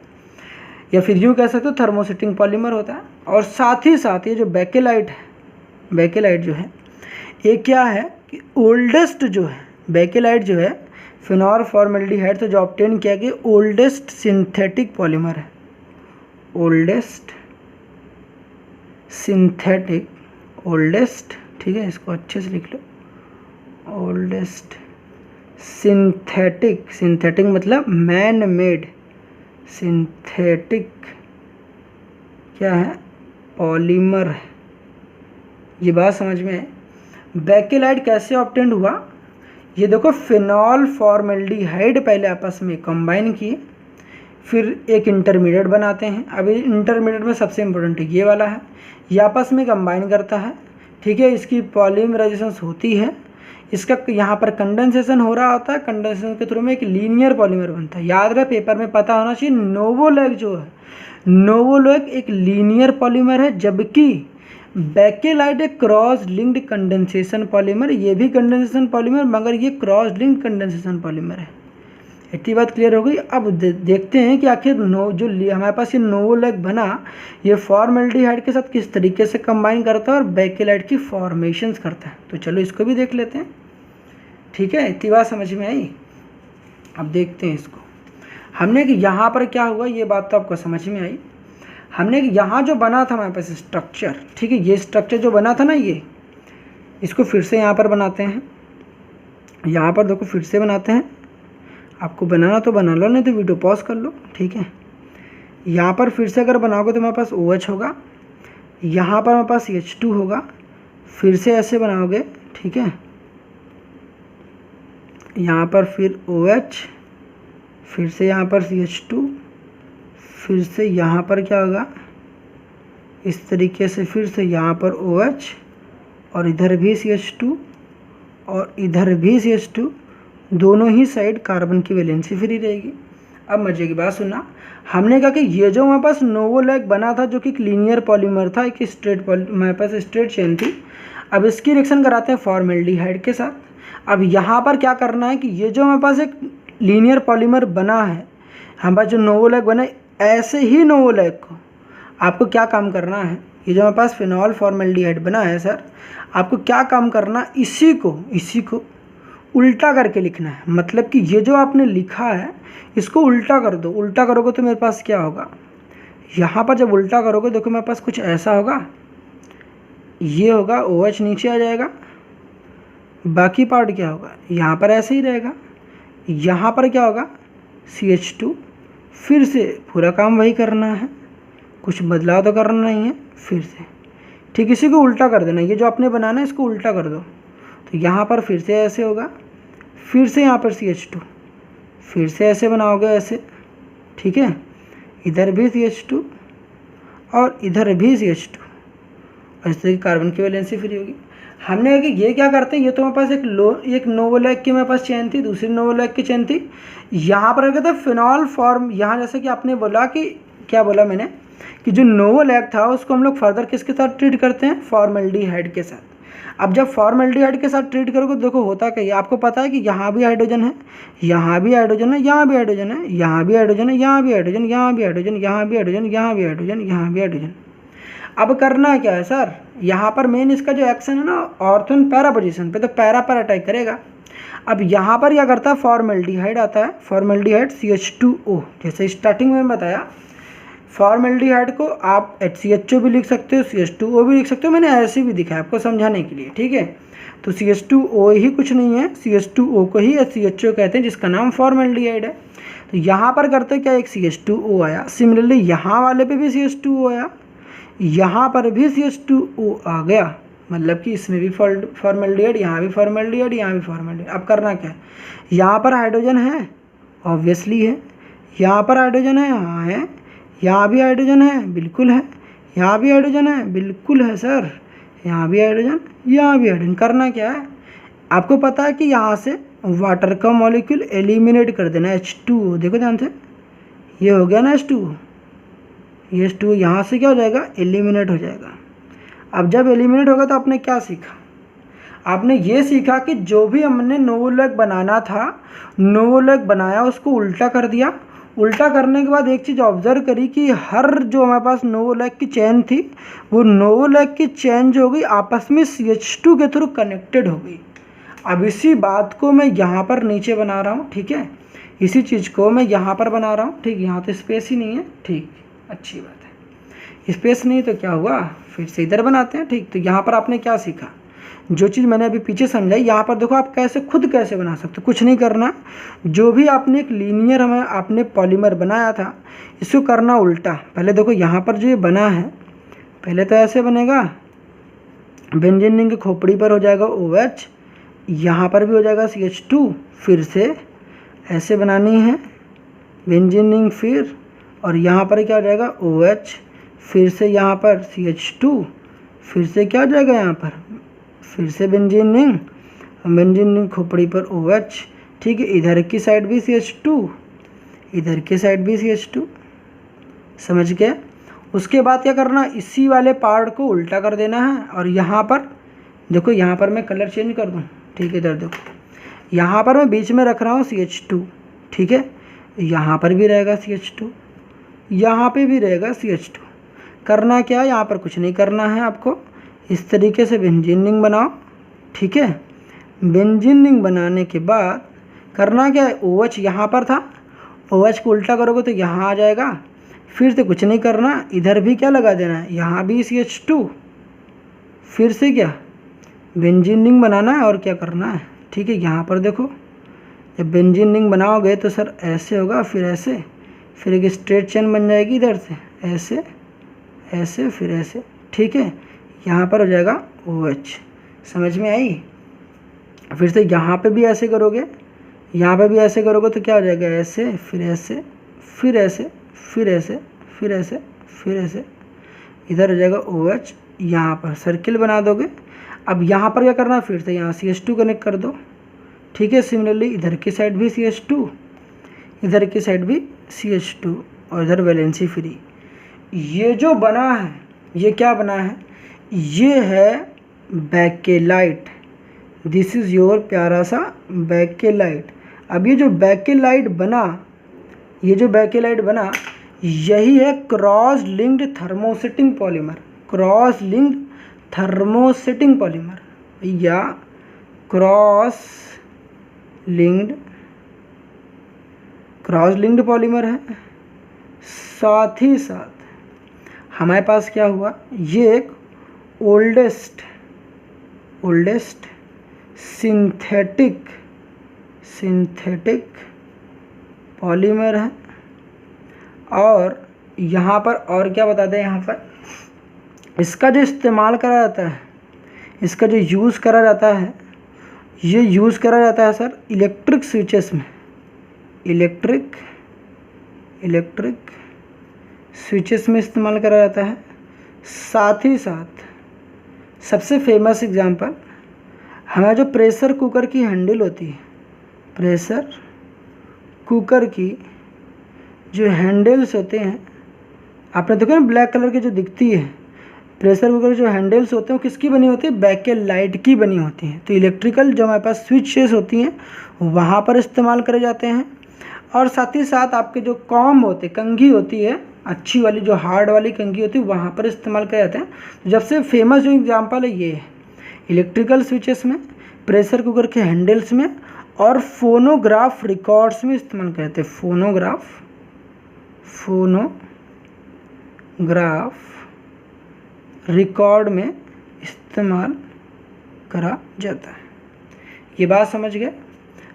या फिर यूँ कह सकते हो थर्मोसेटिंग पॉलीमर होता है। और साथ ही साथ ये जो बेकेलाइट है, बेकेलाइट जो है ये क्या है कि ओल्डेस्ट जो है बेकेलाइट जो है फिनॉल फॉर्मल्डिहाइड से जो ऑब्टेन किया गया ओल्डेस्ट सिंथेटिक पॉलीमर है, ओल्डेस्ट सिंथेटिक, ओल्डेस्ट, ठीक है, इसको अच्छे से लिख लो, ओल्डेस्ट सिंथेटिक, सिंथेटिक मतलब मैन मेड, सिंथेटिक क्या है, पॉलीमर है। ये बात समझ में है। बेकेलाइट कैसे ऑब्टेंड हुआ, ये देखो फिनॉल फॉर्मल्डिहाइड पहले आपस में कंबाइन किए, फिर एक इंटरमीडिएट बनाते हैं। अभी इंटरमीडिएट में सबसे इम्पोर्टेंट ये वाला है, ये आपस में कंबाइन करता है, ठीक है, इसकी पॉलीमराइजेशन होती है, इसका यहाँ पर कंडेंसेशन हो रहा होता है, कंडेंसेशन के थ्रू में एक लीनियर पॉलीमर बनता है। याद रहे, पेपर में पता होना चाहिए, नोवोलैक जो है, नोवोलैक एक लीनियर पॉलीमर है, जबकि बेकेलाइट एक क्रॉस लिंक्ड कंडेंसेशन पॉलीमर, ये भी कंडेंसेशन पॉलीमर मगर ये क्रॉस लिंक्ड कंडेंसेशन पॉलीमर है। इतनी बात क्लियर हो गई। अब देखते हैं कि आखिर जो हमारे पास ये नोवोलैक बना, ये फॉर्मल्डिहाइड के साथ किस तरीके से कंबाइन करता है और बेकेलाइट की फॉर्मेशंस करता है। तो चलो इसको भी देख लेते हैं, ठीक है। इतनी बात समझ में आई। अब देखते हैं इसको, हमने कि यहाँ पर क्या हुआ, ये बात तो आपको समझ में आई। हमने कि यहाँ जो बना था हमारे पास स्ट्रक्चर, ठीक है, ये स्ट्रक्चर जो बना था ना, ये इसको फिर से यहाँ पर बनाते हैं, यहाँ पर देखो फिर से बनाते हैं। आपको बनाना तो बना लो, नहीं तो वीडियो पॉज कर लो, ठीक है। यहाँ पर फिर से अगर बनाओगे तो हमारे पास OH होगा, यहाँ पर हमारे पास H2 होगा, फिर से ऐसे बनाओगे, ठीक है, यहाँ पर फिर OH, फिर से यहाँ पर CH2, फिर से यहाँ पर क्या होगा, इस तरीके से फिर से यहाँ पर OH, और इधर भी CH2 और इधर भी CH2, दोनों ही साइड कार्बन की वैलेंसी फ्री रहेगी। अब मजे की बात सुनना, हमने कहा कि ये जो हमारे पास नोवोलैक बना था जो कि एक लीनियर पॉलीमर था, एक स्ट्रेट हमारे पास स्ट्रेट चेन थी। अब इसकी रिएक्शन कराते हैं फॉर्मल्डिहाइड के साथ। अब यहाँ पर क्या करना है कि ये जो हमारे पास एक लीनियर पॉलीमर बना है, हमारे पास जो नोवोलैक बना है, ऐसे ही नोवोलैक को आपको क्या काम करना है, ये जो हमारे पास फिनॉल फॉर्मल्डिहाइड बना है सर, आपको क्या काम करना, इसी को उल्टा करके लिखना है। मतलब कि ये जो आपने लिखा है इसको उल्टा कर दो। उल्टा करोगे तो मेरे पास क्या होगा, यहाँ पर जब उल्टा करोगे देखो मेरे पास कुछ ऐसा होगा, ये होगा, OH नीचे आ जाएगा, बाकी पार्ट क्या होगा, यहाँ पर ऐसे ही रहेगा, यहाँ पर क्या होगा, CH2, फिर से पूरा काम वही करना है, कुछ बदलाव तो करना नहीं है, फिर से ठीक इसी को उल्टा कर देना। ये जो आपने बनाना है इसको उल्टा कर दो, तो यहाँ पर फिर से ऐसे होगा, फिर से यहाँ पर CH2, फिर से ऐसे बनाओगे ऐसे, ठीक है, इधर भी CH2 और इधर भी CH2, और इस तरह की कार्बन की वैलेंसी फ्री होगी। हमने कहा कि ये क्या करते हैं, ये तो हमारे पास एक नोवोलैक की मेरे पास चेन थी, दूसरी नोवोलैक की चेन थी। यहाँ पर क्या था, फिनॉल फॉर्म, यहाँ जैसे कि आपने बोला कि क्या बोला मैंने कि जो नोवोलैक था उसको हम लोग फर्दर किसके साथ ट्रीट करते हैं, फॉर्मल्डिहाइड के साथ। अब जब फॉर्मल्डिहाइड के साथ ट्रीट करोगे देखो होता क्या है, आपको पता है कि यहाँ भी हाइड्रोजन है, यहाँ भी हाइड्रोजन है, यहाँ भी हाइड्रोजन है, यहाँ भी हाइड्रोजन है, यहाँ भी हाइड्रोजन, यहाँ भी हाइड्रोजन, यहाँ भी हाइड्रोजन, यहाँ भी हाइड्रोजन, यहाँ भी हाइड्रोजन। अब करना क्या है सर, यहाँ पर मेन इसका जो एक्शन है ना ऑर्थो पैरा पोजीशन पे, तो पैरा पर अटैक करेगा। अब यहाँ पर क्या करता है, फॉर्मल्डिहाइड आता है, फॉर्मल्डिहाइड CH2O, जैसे स्टार्टिंग में बताया फॉर्मल्डिहाइड को आप HCHO भी लिख सकते हो, CH2O भी लिख सकते हो, मैंने ऐसे भी दिखाया आपको समझाने के लिए, ठीक है। तो CH2O ही कुछ नहीं है, CH2O को ही HCHO कहते हैं जिसका नाम फॉर्मल्डिहाइड है। तो यहाँ पर करते क्या, एक CH2O आया, सिमिलरली यहाँ वाले पे भी CH2O आया, यहाँ पर भी CH2O आ गया, मतलब कि इसमें भी फॉर्मल्डिहाइड, यहाँ भी फॉर्मल्डिहाइड, यहाँ भी फॉर्मल्डिहाइड। अब करना क्या है, यहाँ पर हाइड्रोजन है, ऑब्वियसली है, यहाँ पर हाइड्रोजन है, हाँ है, यहाँ भी हाइड्रोजन है, बिल्कुल है, यहाँ भी हाइड्रोजन है, बिल्कुल है सर, यहाँ भी हाइड्रोजन, यहाँ भी हाइड्रोजन। करना क्या है, आपको पता है कि यहाँ से वाटर का मॉलिक्यूल एलिमिनेट कर देना, H2O, देखो ध्यान से, ये हो गया ना H2O, ये H2O यहाँ से क्या हो जाएगा, एलिमिनेट हो जाएगा। अब जब एलिमिनेट होगा तो आपने क्या सीखा, आपने ये सीखा कि जो भी हमने नोवोलैक बनाना था, नोवोलैक बनाया उसको उल्टा कर दिया। उल्टा करने के बाद एक चीज़ ऑब्जर्व करी कि हर जो हमारे पास नोवोलैक की चेन थी वो नोवोलैक की चेन जो हो गई आपस में CH2 के थ्रू कनेक्टेड हो गई। अब इसी बात को मैं यहाँ पर नीचे बना रहा हूँ, ठीक है, इसी चीज़ को मैं यहाँ पर बना रहा हूँ, ठीक, यहाँ तो स्पेस ही नहीं है, ठीक, अच्छी बात है, स्पेस नहीं तो क्या हुआ, फिर से इधर बनाते हैं, ठीक। तो यहाँ पर आपने क्या सीखा, जो चीज़ मैंने अभी पीछे समझाई, यहाँ पर देखो आप खुद कैसे बना सकते हो, कुछ नहीं करना, जो भी आपने एक लीनियर हमें आपने पॉलीमर बनाया था इसको करना उल्टा। पहले देखो यहाँ पर जो ये बना है, पहले तो ऐसे बनेगा, बेंजीन रिंग की खोपड़ी पर हो जाएगा OH, यहाँ पर भी हो जाएगा CH2, फिर से ऐसे बनानी है बेंजीन रिंग, फिर और यहाँ पर क्या हो जाएगा OH, फिर से यहाँ पर CH2, फिर से क्या हो जाएगा यहाँ पर, फिर से बेंजीन रिंग खोपड़ी पर OH, ठीक है, इधर की साइड भी CH2, इधर की साइड भी CH2, समझ गए। उसके बाद क्या करना, इसी वाले पार्ट को उल्टा कर देना है, और यहाँ पर देखो, यहाँ पर मैं कलर चेंज कर दूँ, ठीक है, इधर देखो, यहाँ पर मैं बीच में रख रहा हूँ CH2, ठीक है, यहाँ पर भी रहेगा CH2, यहाँ पे भी रहेगा CH2। करना क्या है, यहाँ पर कुछ नहीं करना है आपको, इस तरीके से बेंजीन रिंग बनाओ, ठीक है। बेंजीन रिंग बनाने के बाद करना क्या है, OH यहाँ पर था, OH को उल्टा करोगे तो यहाँ आ जाएगा, फिर से कुछ नहीं करना, इधर भी क्या लगा देना है, यहाँ भी CH2, फिर से क्या बेंजीन रिंग बनाना है और क्या करना है, ठीक है। यहाँ पर देखो, जब बेंजीन रिंग बनाओगे तो सर ऐसे होगा, फिर ऐसे, फिर एक स्ट्रेट चेन बन जाएगी इधर से, ऐसे ऐसे, फिर ऐसे, ठीक है, यहाँ पर हो जाएगा OH, समझ में आई। फिर से यहाँ पे भी ऐसे करोगे, यहाँ पे भी ऐसे करोगे तो क्या हो जाएगा, ऐसे, फिर ऐसे, फिर ऐसे, फिर ऐसे, फिर ऐसे, फिर ऐसे, इधर हो जाएगा OH, यहाँ पर सर्किल बना दोगे। अब यहाँ पर क्या करना, फिर से यहाँ CH2 कनेक्ट कर दो, ठीक है। सिमिलरली इधर की साइड भी CH2, इधर की साइड भी CH2, और इधर वैलेंसी फ्री। ये जो बना है, ये क्या बना है, ये है बेकेलाइट, दिस इज़ योर प्यारा सा बेकेलाइट। अब ये जो बेकेलाइट बना, ये जो बेकेलाइट बना, यही है cross linked thermosetting polymer, cross linked thermosetting polymer, या क्रॉस लिंक्ड पॉलीमर है। साथ ही साथ हमारे पास क्या हुआ, ये एक ओल्डेस्ट सिंथेटिक पॉलीमर है। और यहाँ पर और क्या बताते हैं, यहाँ पर इसका जो इस्तेमाल करा जाता है, इसका जो यूज़ करा जाता है, ये यूज़ करा जाता है सर इलेक्ट्रिक स्विचेस में, इलेक्ट्रिक स्विचेस में इस्तेमाल करा जाता है। साथ ही साथ सबसे फेमस एग्जांपल, हमारा जो प्रेशर कुकर की हैंडल होती है, प्रेशर कुकर की जो हैंडल्स होते हैं, आपने देखा ना ब्लैक कलर की जो दिखती है, प्रेशर कुकर जो हैंडल्स होते हैं वो किसकी बनी होती है? बैकेल लाइट की बनी होती हैं। तो इलेक्ट्रिकल जो हमारे पास स्विचेस होती हैं वहाँ पर इस्तेमाल करे जाते हैं। और साथ ही साथ आपके जो कॉम्ब होते, कंघी होती है अच्छी वाली, जो हार्ड वाली कंघी होती है, वहाँ पर इस्तेमाल करे जाते हैं। तो जब से फेमस जो एग्जाम्पल है ये है, इलेक्ट्रिकल स्विचेस में, प्रेशर कुकर के हैंडल्स में और फोनोग्राफ रिकॉर्ड्स में इस्तेमाल करे जाते हैं। फोनोग्राफ रिकॉर्ड में इस्तेमाल करा जाता है। ये बात समझ गए?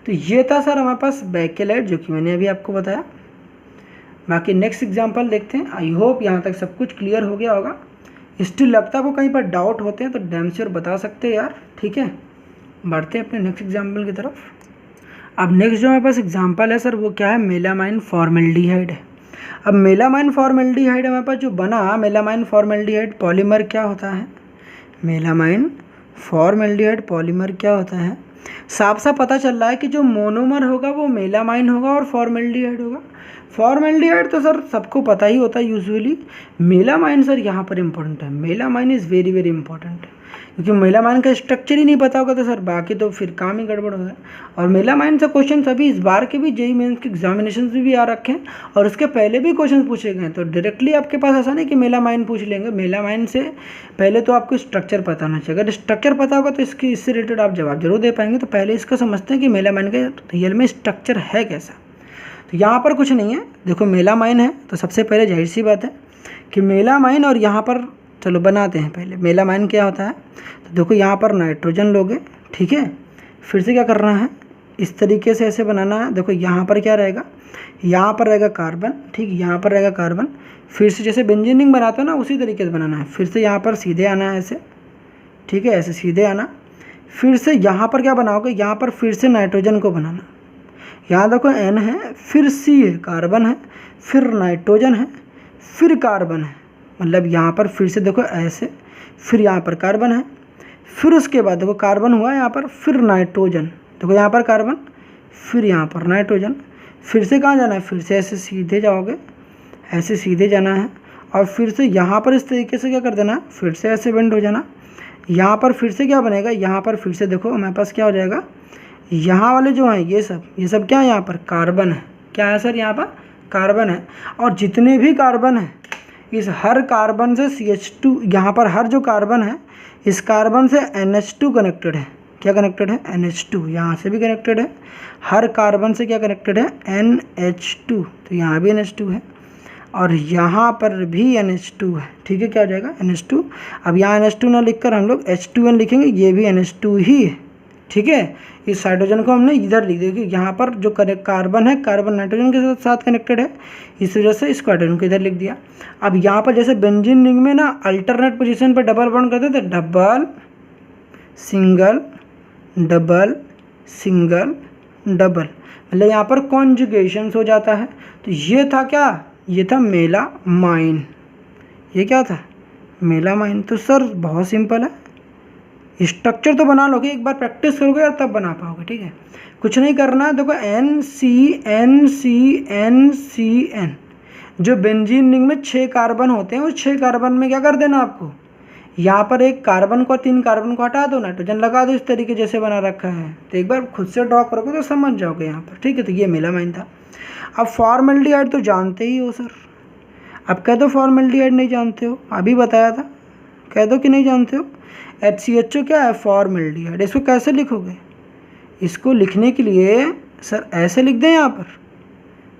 तो ये था सर हमारे पास बैकेलाइट, जो कि मैंने अभी आपको बताया। बाकी नेक्स्ट एग्जांपल देखते हैं। आई होप यहाँ तक सब कुछ क्लियर हो गया होगा। स्टिल लगता है आपको कहीं पर डाउट होते हैं तो डैम श्योर बता सकते हैं यार, ठीक है। बढ़ते हैं अपने नेक्स्ट एग्जाम्पल की तरफ। अब नेक्स्ट जो हमारे पास एग्जाम्पल है सर वो क्या है? मेलामाइन फॉर्मेल्डिहाइड है। अब मेलामाइन फॉर्मेल्डिहाइड हमारे पास जो बना, मेलामाइन फॉर्मेल्डिहाइड पॉलीमर क्या होता है? मेलामाइन फॉर्मेल्डिहाइड पॉलीमर क्या होता है? साफ साफ पता चल रहा है कि जो मोनोमर होगा वो मेलामाइन होगा और फॉर्मेल्डिहाइड होगा। फॉर्मेल्डिहाइड तो सर सबको पता ही होता है यूजुअली। मेलामाइन सर यहाँ पर इंपॉर्टेंट है। Melamine is very very important, क्योंकि मेलामाइन का स्ट्रक्चर ही नहीं पता होगा तो सर बाकी तो फिर काम ही गड़बड़ होगा। और मेलामाइन से क्वेश्चन अभी इस बार के भी जेईई मेंस के एग्जामिनेशन में भी आ रखे हैं और उसके पहले भी क्वेश्चन पूछे गए हैं। तो डायरेक्टली आपके पास ऐसा नहीं कि मेलामाइन पूछ लेंगे। मेलामाइन से पहले तो आपको स्ट्रक्चर पता होना चाहिए। अगर स्ट्रक्चर पता होगा तो इससे रिलेटेड आप जवाब जरूर दे पाएंगे। तो पहले इसको समझते हैं कि मेलामाइन का रियल में स्ट्रक्चर है कैसा। तो यहाँ पर कुछ नहीं है, देखो मेलामाइन है तो सबसे पहले जाहिर सी बात है कि मेलामाइन, और यहाँ पर चलो बनाते हैं पहले मेलामाइन क्या होता है। तो देखो यहाँ पर नाइट्रोजन लोगे, ठीक है। फिर से क्या करना है, इस तरीके से ऐसे बनाना है। देखो यहाँ पर क्या रहेगा, यहाँ पर रहेगा कार्बन, ठीक, यहाँ पर रहेगा कार्बन। फिर से जैसे बेंजीन रिंग बनाते हो ना उसी तरीके से बनाना है। फिर से यहाँ पर सीधे आना है ऐसे, ठीक है, ऐसे सीधे आना। फिर से यहाँ पर क्या बनाओगे, यहाँ पर फिर से नाइट्रोजन को बनाना। यहाँ देखो N है, फिर C है, कार्बन है, फिर नाइट्रोजन है, फिर कार्बन है। मतलब यहाँ पर फिर से देखो ऐसे, फिर यहाँ पर कार्बन है, फिर उसके बाद देखो कार्बन हुआ यहाँ पर, फिर नाइट्रोजन, देखो यहाँ पर कार्बन, फिर यहाँ पर नाइट्रोजन। फिर से कहाँ जाना है, फिर से ऐसे सीधे जाओगे, ऐसे सीधे जाना है। और फिर से यहाँ पर इस तरीके से क्या कर देना है, फिर से ऐसे बेंड हो जाना। यहाँ पर फिर से क्या बनेगा, यहाँ पर फिर से देखो हमारे पास क्या हो जाएगा, यहाँ वाले जो हैं ये सब क्या है, यहाँ पर कार्बन है। क्या है सर, यहाँ पर कार्बन है। और जितने भी कार्बन हैं इस हर कार्बन से CH2, यहाँ पर हर जो कार्बन है इस कार्बन से NH2 कनेक्टेड है। क्या कनेक्टेड है, NH2। यहाँ से भी कनेक्टेड है, हर कार्बन से क्या कनेक्टेड है, NH2। तो यहाँ भी NH2 है और यहाँ पर भी NH2 है, ठीक है। क्या हो जाएगा, NH2। अब यहाँ NH2 ना लिखकर हम लोग H2N लिखेंगे, ये भी NH2 ही है, ठीक है। इस हाइड्रोजन को हमने इधर लिख दिया क्योंकि यहाँ पर जो कार्बन है, कार्बन नाइट्रोजन के साथ कनेक्टेड है, इस वजह से इसको हाइड्रोजन को इधर लिख दिया। अब यहाँ पर जैसे बेंजीन रिंग में ना अल्टरनेट पोजीशन पर डबल बॉन्ड करते थे, double single double single double, मतलब यहाँ पर कॉन्जुगेशन हो जाता है। तो ये था क्या, ये था मेलामाइन। ये क्या था, मेलामाइन। तो सर बहुत सिंपल है, स्ट्रक्चर तो बना लोगे, एक बार प्रैक्टिस करोगे यार तब बना पाओगे, ठीक है। कुछ नहीं करना है, देखो NCN जो बेंजीन रिंग में 6 कार्बन होते हैं, उस 6 कार्बन में क्या कर देना आपको, यहाँ पर एक कार्बन को 3 कार्बन को हटा दो, नाइट्रोजन लगा दो, इस तरीके जैसे बना रखा है। तो एक बार खुद से ड्रॉ करोगे तो समझ जाओगे यहाँ पर, ठीक है। तो ये मेलामाइन था। अब फॉर्मेल्डिहाइड तो जानते ही हो सर, अब कह दो फॉर्मेल्डिहाइड नहीं जानते हो, अभी बताया था, कह दो कि नहीं जानते हो। HCHO क्या है, फॉर्मेल्डिहाइड। इसको कैसे लिखोगे, इसको लिखने के लिए सर ऐसे लिख दें, यहाँ पर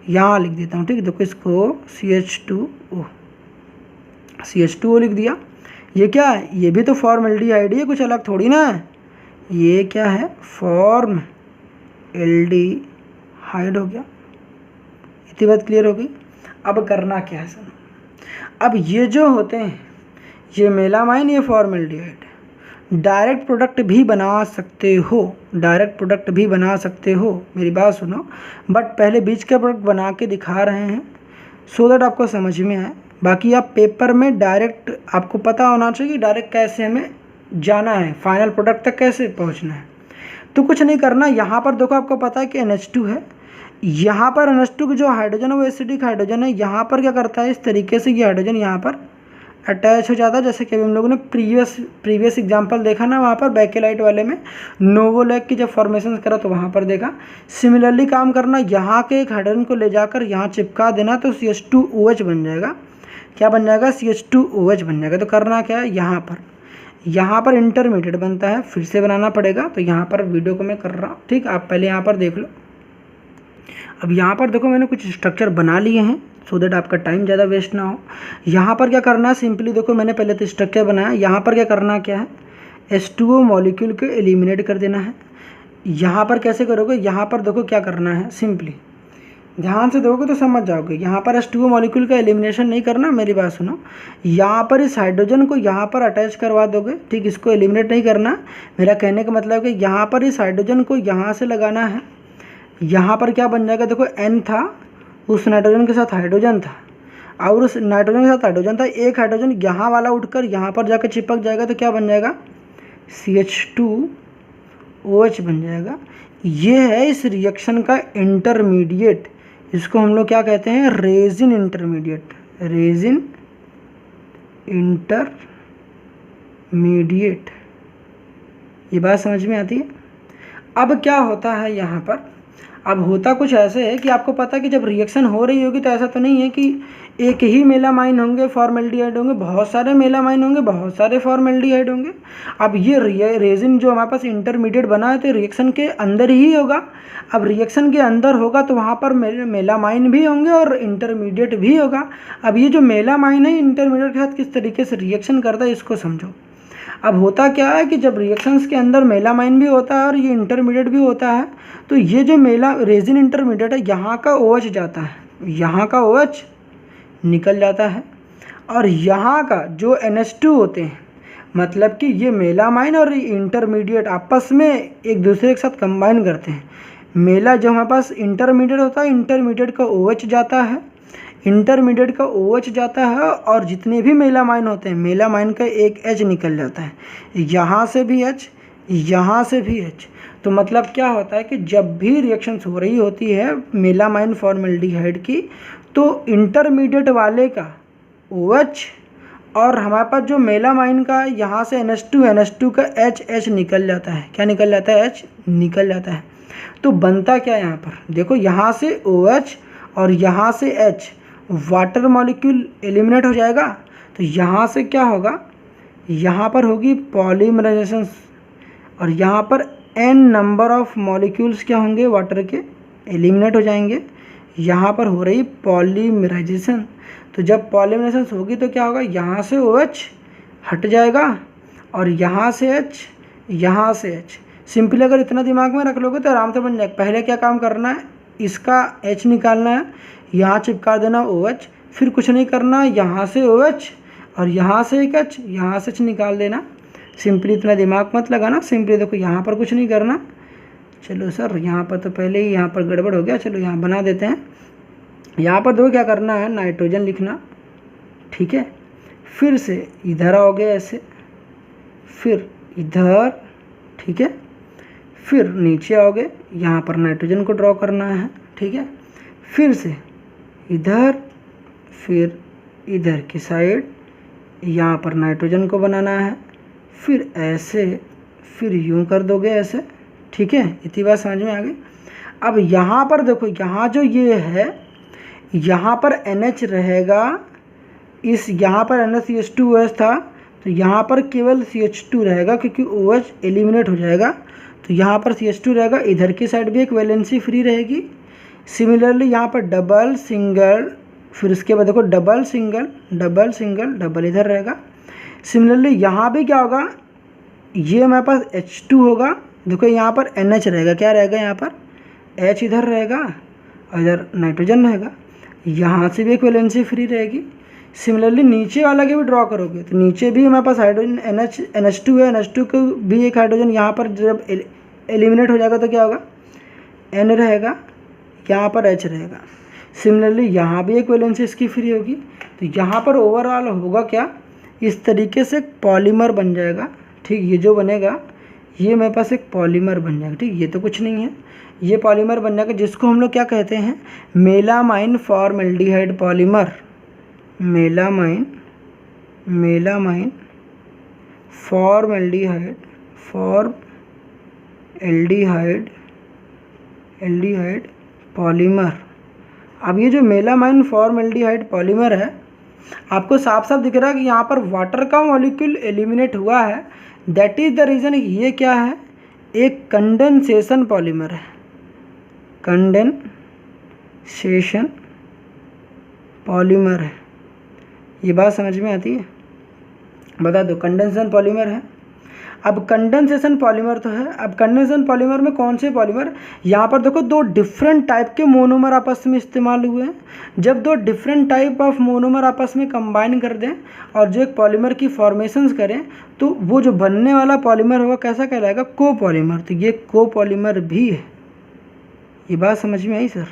यहाँ लिख देता हूँ, ठीक है। देखो इसको CH2O लिख दिया। ये क्या है, ये भी तो फॉर्मेल्डिहाइड है, कुछ अलग थोड़ी ना है। ये क्या है, फॉर्मेल्डिहाइड हो गया। इतनी बात क्लियर हो गई। अब करना क्या है सर, अब ये जो होते हैं ये मेलामाइन, ये फॉर्मेल्डिहाइड, डायरेक्ट प्रोडक्ट भी बना सकते हो, डायरेक्ट प्रोडक्ट भी बना सकते हो, मेरी बात सुनो। बट पहले बीच का प्रोडक्ट बना के दिखा रहे हैं सो दैट आपको समझ में आए। बाकी आप पेपर में डायरेक्ट आपको पता होना चाहिए कि डायरेक्ट कैसे हमें जाना है, फाइनल प्रोडक्ट तक कैसे पहुंचना है। तो कुछ नहीं करना, यहाँ पर देखो आपको पता है कि NH2 है, यहाँ पर NH2 की जो हाइड्रोजन है वो एसिडिक हाइड्रोजन है, यहाँ पर क्या करता है इस तरीके से ये हाइड्रोजन यहाँ पर अटैच हो जाता है, जैसे कि अभी हम लोगों ने प्रीवियस एग्जांपल देखा ना, वहाँ पर बेकेलाइट वाले में नोवोलैक की जब फॉर्मेशन करा तो वहाँ पर देखा। सिमिलरली काम करना, यहाँ के एक हाइड्रोजन को ले जाकर यहाँ चिपका देना तो CH2OH बन जाएगा। क्या बन जाएगा? CH2OH बन जाएगा। तो करना क्या है, यहाँ पर इंटरमीडिएट बनता है, फिर से बनाना पड़ेगा। तो यहाँ पर वीडियो को मैं कर रहा हूँ, ठीक, आप पहले यहाँ पर देख लो। अब यहाँ पर देखो मैंने कुछ स्ट्रक्चर बना लिए हैं सो दैट आपका टाइम ज़्यादा वेस्ट ना हो। यहाँ पर क्या करना है, सिंपली देखो मैंने पहले तो स्ट्रक्चर बनाया, यहाँ पर क्या करना क्या है, H2O मॉलिक्यूल को एलिमिनेट कर देना है। यहाँ पर कैसे करोगे, यहाँ पर देखो क्या करना है, सिंपली ध्यान से देखोगे तो समझ जाओगे। यहाँ पर H2O मॉलिक्यूल का एलिमिनेशन नहीं करना, मेरी बात सुनो। यहाँ पर इस हाइड्रोजन को यहाँ पर अटैच करवा दोगे, ठीक, इसको एलिमिनेट नहीं करना। मेरा कहने का मतलब है कि यहाँ पर इस हाइड्रोजन को यहाँ से लगाना है। यहाँ पर क्या बन जाएगा, देखो N था, उस नाइट्रोजन के साथ हाइड्रोजन था, और उस नाइट्रोजन के साथ हाइड्रोजन था, एक हाइड्रोजन यहाँ वाला उठकर यहाँ पर जाकर चिपक जाएगा तो क्या बन जाएगा, CH2OH बन जाएगा। ये है इस रिएक्शन का इंटरमीडिएट, इसको हम लोग क्या कहते हैं, रेजिन इंटरमीडिएट। रेजिन इंटरमीडिएट, ये बात समझ में आती है। अब क्या होता है यहाँ पर, अब होता कुछ ऐसे है कि आपको पता है कि जब रिएक्शन हो रही होगी तो ऐसा तो नहीं है कि एक ही मेलामाइन होंगे, फॉर्मेल्डिहाइड होंगे, बहुत सारे मेलामाइन होंगे, बहुत सारे फॉर्मेल्डिहाइड होंगे। अब ये रेजिन जो हमारे पास इंटरमीडिएट बना है तो रिएक्शन के अंदर ही होगा। अब रिएक्शन के अंदर होगा तो वहाँ पर मेलामाइन भी होंगे और इंटरमीडिएट भी होगा। अब ये जो मेलामाइन है इंटरमीडिएट के साथ किस तरीके से रिएक्शन करता है इसको समझो। अब होता क्या है कि जब रिएक्शंस के अंदर मेलामाइन भी होता है और ये इंटरमीडिएट भी होता है, तो ये जो रेजिन इंटरमीडिएट है यहाँ का OH जाता है, यहाँ का OH निकल जाता है, और यहाँ का जो NH2 होते हैं, मतलब कि ये मेलामाइन और इंटरमीडिएट आपस में एक दूसरे के साथ कंबाइन करते हैं। मेला जो हमारे पास इंटरमीडिएट होता है, इंटरमीडिएट का OH जाता है, इंटरमीडिएट का OH जाता है, और जितने भी मेलामाइन होते हैं मेलामाइन का एक H निकल जाता है, यहाँ से भी H, यहाँ से भी H। तो मतलब क्या होता है कि जब भी रिएक्शंस हो रही होती है मेलामाइन फॉर्मेल्डिहाइड की, तो इंटरमीडिएट वाले का OH और हमारे पास जो मेलामाइन का यहाँ से NH2 का H निकल जाता है। क्या निकल जाता है? H निकल जाता है। तो बनता क्या यहाँ पर देखो, यहाँ से OH और यहाँ से H, वाटर मॉलिक्यूल एलिमिनेट हो जाएगा। तो यहाँ से क्या होगा, यहाँ पर होगी पॉलीमराइजेशन, और यहाँ पर n नंबर ऑफ मॉलिक्यूल्स क्या होंगे, वाटर के एलिमिनेट हो जाएंगे। यहाँ पर हो रही पॉलीमराइजेशन, तो जब पॉलीमराइजेशन होगी तो क्या होगा, यहाँ से OH हट जाएगा और यहाँ से H, यहाँ से H। सिंपली अगर इतना दिमाग में रख लोगे तो आराम से बन जाएगा। पहले क्या काम करना है, इसका H निकालना है, यहाँ चिपका देना OH, फिर कुछ नहीं करना, यहाँ से OH और यहाँ से एक H, यहाँ से H निकाल देना। सिंपली इतना दिमाग मत लगाना, सिंपली देखो यहाँ पर कुछ नहीं करना। चलो सर यहाँ पर तो पहले ही यहाँ पर गड़बड़ हो गया, चलो यहाँ बना देते हैं। यहाँ पर देखो क्या करना है, नाइट्रोजन लिखना, ठीक है, फिर से इधर आओगे ऐसे, फिर इधर, ठीक है, फिर नीचे आओगे, यहाँ पर नाइट्रोजन को ड्रॉ करना है, ठीक है, फिर से इधर, फिर इधर की साइड यहाँ पर नाइट्रोजन को बनाना है, फिर ऐसे, फिर यूँ कर दोगे ऐसे, ठीक है। इतनी बात समझ में आ गई। अब यहाँ पर देखो, यहाँ जो ये है, यहाँ पर NH रहेगा, इस यहाँ पर NH2OH था तो यहाँ पर केवल CH2 रहेगा क्योंकि OH एलिमिनेट हो जाएगा, तो यहाँ पर CH2 रहेगा। इधर की साइड भी एक वैलेंसी फ्री रहेगी। सिमिलरली यहाँ पर डबल सिंगल, फिर उसके बाद देखो double single, double single, double इधर रहेगा। सिमिलरली यहाँ भी क्या होगा, ये हमारे पास H2 होगा, देखो यहाँ पर NH रहेगा, क्या रहेगा, यहाँ पर H इधर रहेगा और इधर नाइट्रोजन रहेगा। यहाँ से भी एक वैलेंसी फ्री रहेगी। सिमिलरली नीचे वाला के भी ड्रॉ करोगे तो नीचे भी हमारे पास हाइड्रोजन NH2 है, NH2 को भी एक हाइड्रोजन यहाँ पर जब एलिमिनेट हो जाएगा तो क्या होगा, N रहेगा, यहाँ पर H रहेगा। सिमिलरली यहाँ भी एक वैलेंसी इसकी फ्री होगी, तो यहाँ पर ओवरऑल होगा क्या, इस तरीके से पॉलीमर बन जाएगा, ठीक, ये जो बनेगा ये मेरे पास एक पॉलीमर बन जाएगा। ठीक, ये तो कुछ नहीं है, ये पॉलीमर बन जाएगा जिसको हम लोग क्या कहते हैं, melamine formaldehyde polymer. Melamine formaldehyde polymer. अब ये जो मेलामाइन फॉर्मल्डिहाइड पॉलीमर है, आपको साफ साफ दिख रहा है कि यहाँ पर वाटर का मॉलिक्यूल एलिमिनेट हुआ है। दैट इज़ द रीज़न ये क्या है, एक कंडेंसेशन पॉलीमर है। कंडेंसेशन पॉलीमर है। ये बात समझ में आती है? बता दो, कंडेंसेशन पॉलीमर है। अब कंडेंसेशन पॉलीमर तो है, अब कंडेंसेशन पॉलीमर में कौन से पॉलीमर, यहाँ पर देखो दो डिफरेंट टाइप के मोनोमर आपस में इस्तेमाल हुए हैं। जब दो डिफरेंट टाइप ऑफ मोनोमर आपस में कंबाइन कर दें और जो एक पॉलीमर की फॉर्मेशंस करें, तो वो जो बनने वाला पॉलीमर होगा कैसा कहलाएगा, कोपॉलीमर। तो ये कोपॉलीमर भी है। ये बात समझ में आई सर?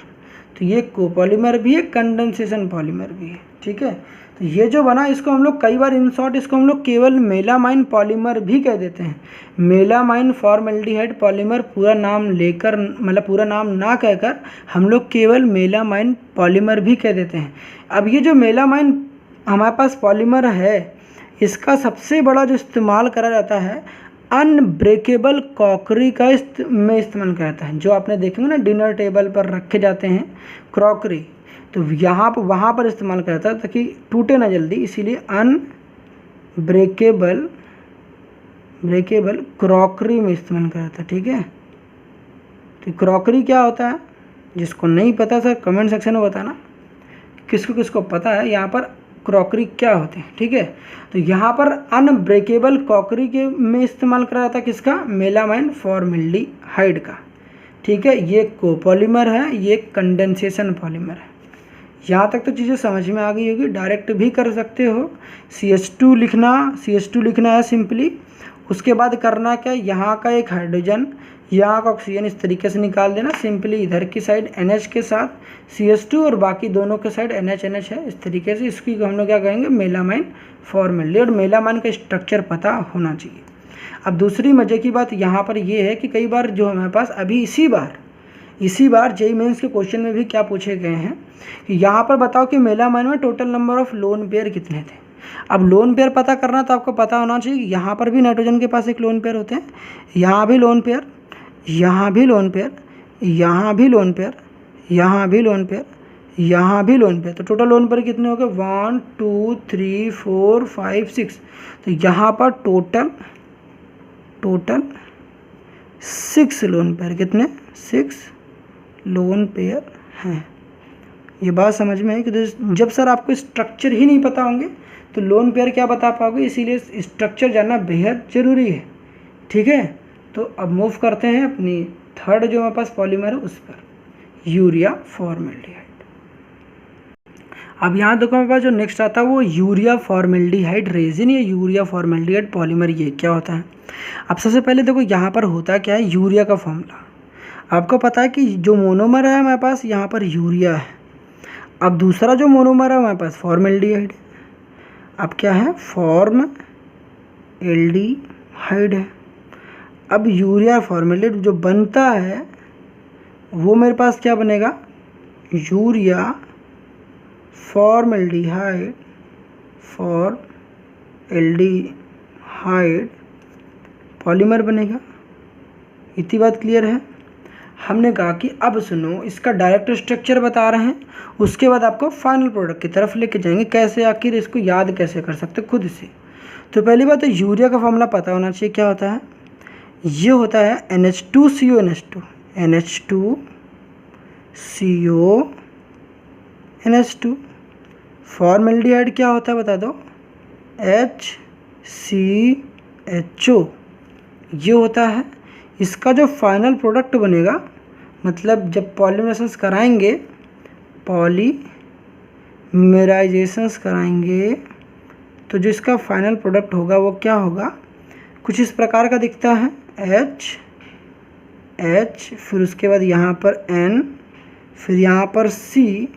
तो ये कोपॉलीमर भी है, कंडेंसेशन पॉलीमर भी है। ठीक है, तो ये जो बना इसको हम लोग कई बार इन शॉर्ट इसको हम लोग केवल मेलामाइन पॉलीमर भी कह देते हैं। मेलामाइन फॉर्मल्डिहाइड पॉलीमर पूरा नाम लेकर, मतलब पूरा नाम ना कहकर हम लोग केवल मेलामाइन पॉलीमर भी कह देते हैं। अब ये जो मेलामाइन हमारे पास पॉलीमर है, इसका सबसे बड़ा जो इस्तेमाल करा जाता है अनब्रेकेबल क्रॉकरी का में इस्तेमाल करा जाता है। जो आपने देखेंगे ना डिनर टेबल पर रखे जाते हैं क्रॉकरी, तो यहाँ पर वहाँ पर इस्तेमाल करा जाता है ताकि टूटे ना जल्दी, इसीलिए अनब्रेकेबल क्रॉकरी में इस्तेमाल करा जाता है। ठीक है, तो क्रॉकरी क्या होता है, जिसको नहीं पता सर कमेंट सेक्शन में बताना, किसको किसको पता है यहाँ पर क्रॉकरी क्या होते हैं। ठीक है, तो यहाँ पर अनब्रेकेबल क्रॉकरी के में इस्तेमाल करा जाता है किसका, मेलामाइन फॉर्मल्डिहाइड का। ठीक है, ये कोपॉलीमर है, ये कंडेंसेशन पॉलीमर है। यहाँ तक तो चीज़ें समझ में आ गई होगी। डायरेक्ट भी कर सकते हो, CH2 लिखना है सिंपली। उसके बाद करना क्या, यहाँ का एक हाइड्रोजन, यहाँ का ऑक्सीजन इस तरीके से निकाल देना सिंपली। इधर की साइड NH के साथ CH2 और बाकी दोनों के साइड NH है, इस तरीके से। इसकी हम लोग क्या कहेंगे, मेलामाइन फॉर्मल्डिहाइड। और मेलामाइन का स्ट्रक्चर पता होना चाहिए। अब दूसरी मज़े की बात यहाँ पर ये है कि कई बार जो हमारे पास अभी इसी बार JEE मेंस के क्वेश्चन में भी क्या पूछे गए हैं कि यहाँ पर बताओ कि मेलामाइन में total number of lone pair कितने थे। अब लोन पेयर पता करना तो आपको पता होना चाहिए यहाँ पर भी नाइट्रोजन के पास एक लोन पेयर होते हैं, यहाँ भी लोन पेयर, यहाँ भी लोन पेयर, यहाँ भी लोन पेयर, यहाँ भी लोन पेयर, यहाँ भी लोन पेयर। तो टोटल लोन पेयर कितने हो गए, 1 2 3 4 5 6। तो यहाँ पर टोटल 6 लोन पेयर, कितने, 6 लोन पेयर हैं। ये बात समझ में आई कि जब सर आपको स्ट्रक्चर ही नहीं पता होंगे तो लोन पेयर क्या बता पाओगे, इसीलिए स्ट्रक्चर जानना बेहद ज़रूरी है। ठीक है, तो अब मूव करते हैं अपनी थर्ड जो हमारे पास पॉलीमर है उस पर, यूरिया फॉर्मल्डिहाइड। अब यहाँ देखो हमारे पास जो नेक्स्ट आता है वो यूरिया फॉर्मल्डिहाइड रेजिन या यूरिया फॉर्मल्डिहाइड पॉलीमर। ये क्या होता है, अब सबसे पहले देखो यहाँ पर होता क्या है, यूरिया का फॉर्मूला आपको पता है कि जो मोनोमर है हमारे पास यहाँ पर यूरिया है। अब दूसरा जो मोनोमर है हमारे पास फॉर्मल्डिहाइड। अब क्या है, फॉर्मल्डिहाइड है। अब यूरिया फॉर्मल्डिहाइड जो बनता है वो मेरे पास क्या बनेगा, यूरिया फॉर्मल्डिहाइड पॉलीमर बनेगा। इतनी बात क्लियर है। हमने कहा कि अब सुनो, इसका डायरेक्ट स्ट्रक्चर बता रहे हैं, उसके बाद आपको फाइनल प्रोडक्ट की तरफ लेके जाएंगे, कैसे आखिर इसको याद कैसे कर सकते खुद से। तो पहली बात तो यूरिया का फॉर्मूला पता होना चाहिए। क्या होता है, ये होता है NH2CO NH2। फॉर्मल्डिहाइड क्या होता है बता दो, HCHO। ये होता है, इसका जो फाइनल प्रोडक्ट बनेगा, मतलब जब पॉलीमराइजेशंस कराएंगे तो जो इसका फाइनल प्रोडक्ट होगा वो क्या होगा, कुछ इस प्रकार का दिखता है, H, फिर उसके बाद यहाँ पर N, फिर यहाँ पर C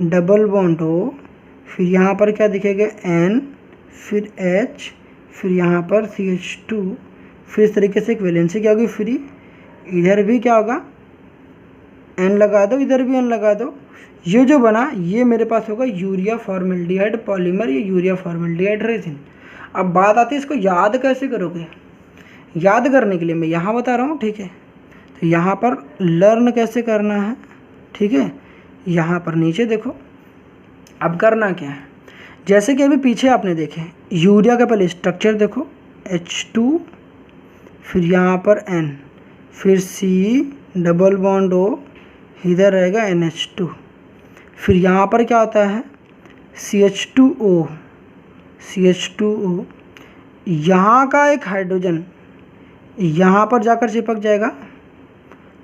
डबल बॉन्ड O, फिर यहाँ पर क्या दिखेगा N, फिर H, फिर यहाँ पर CH2, फिर इस तरीके से एक वैलेंसी क्या होगी फ्री, इधर भी क्या होगा N लगा दो, इधर भी N लगा दो, ये जो बना ये मेरे पास होगा यूरिया फॉर्मेल्डिहाइड पॉलीमर, ये यूरिया फॉर्मेल्डिहाइड रेजिन। अब बात आती है इसको याद कैसे करोगे। याद करने के लिए मैं यहाँ बता रहा हूँ, ठीक है। तो यहाँ पर लर्न कैसे करना है, ठीक है। यहाँ पर नीचे देखो, अब करना क्या है, जैसे कि अभी पीछे आपने देखे यूरिया का पहले स्ट्रक्चर देखो H2, फिर यहाँ पर N, फिर C डबल बॉन्ड O, इधर रहेगा NH2, फिर यहाँ पर क्या होता है CH2O, यहाँ का एक हाइड्रोजन यहाँ पर जाकर चिपक जाएगा,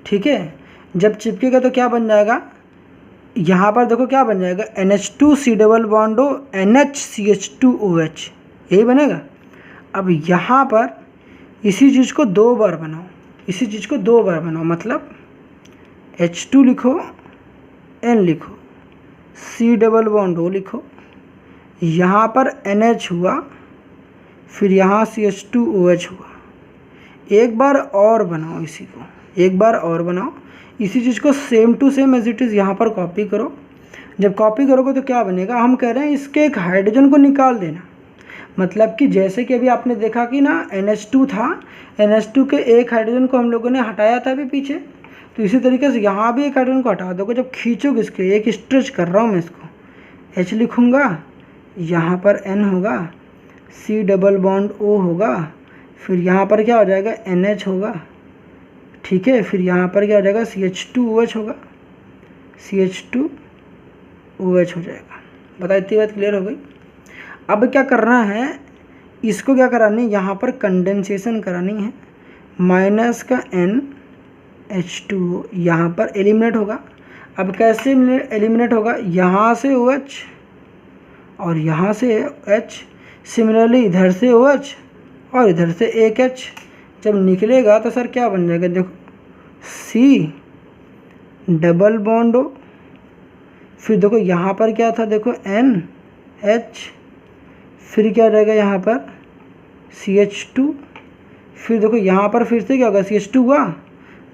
ठीक है। जब चिपकेगा तो क्या बन जाएगा, यहाँ पर देखो क्या बन जाएगा NH2C double bond O NHCH2OH, यही बनेगा। अब यहाँ पर इसी चीज़ को 2 बार बनाओ, इसी चीज़ को 2 बार बनाओ, मतलब H2 लिखो, N लिखो, C डबल बॉन्ड O लिखो, यहाँ पर NH हुआ, फिर यहाँ CH2OH हुआ। एक बार और बनाओ, इसी को एक बार और बनाओ, इसी चीज़ को same to same as it is यहाँ पर कॉपी करो। जब कॉपी करोगे तो क्या बनेगा, हम कह रहे हैं इसके एक हाइड्रोजन को निकाल देना, मतलब कि जैसे कि अभी आपने देखा कि ना NH2 था, NH2 के एक हाइड्रोजन को हम लोगों ने हटाया था अभी पीछे, तो इसी तरीके से यहाँ भी एक हाइड्रोजन को हटा दोगे। जब खींचोगे इसके, एक स्ट्रेच कर रहा हूँ मैं इसको, H लिखूँगा, यहाँ पर N होगा, C डबल बॉन्ड O होगा, फिर यहाँ पर क्या हो जाएगा NH होगा, ठीक है। फिर यहाँ पर क्या हो जाएगा CH2OH होगा, CH2OH हो जाएगा। बता, इतनी बात क्लियर हो गई। अब क्या करना है, इसको क्या करानी है, यहाँ पर कंडेंसेशन करानी है, माइनस का NH2O यहाँ पर एलिमिनेट होगा। अब कैसे एलिमिनेट होगा, यहाँ से OH और यहाँ से H, सिमिलरली इधर से OH और इधर से एक H। जब निकलेगा तो सर क्या बन जाएगा, देखो C डबल बॉन्ड O, फिर देखो यहाँ पर क्या था, देखो NH, फिर क्या रहेगा यहाँ पर CH2, फिर देखो यहाँ पर फिर से क्या होगा CH2 हुआ,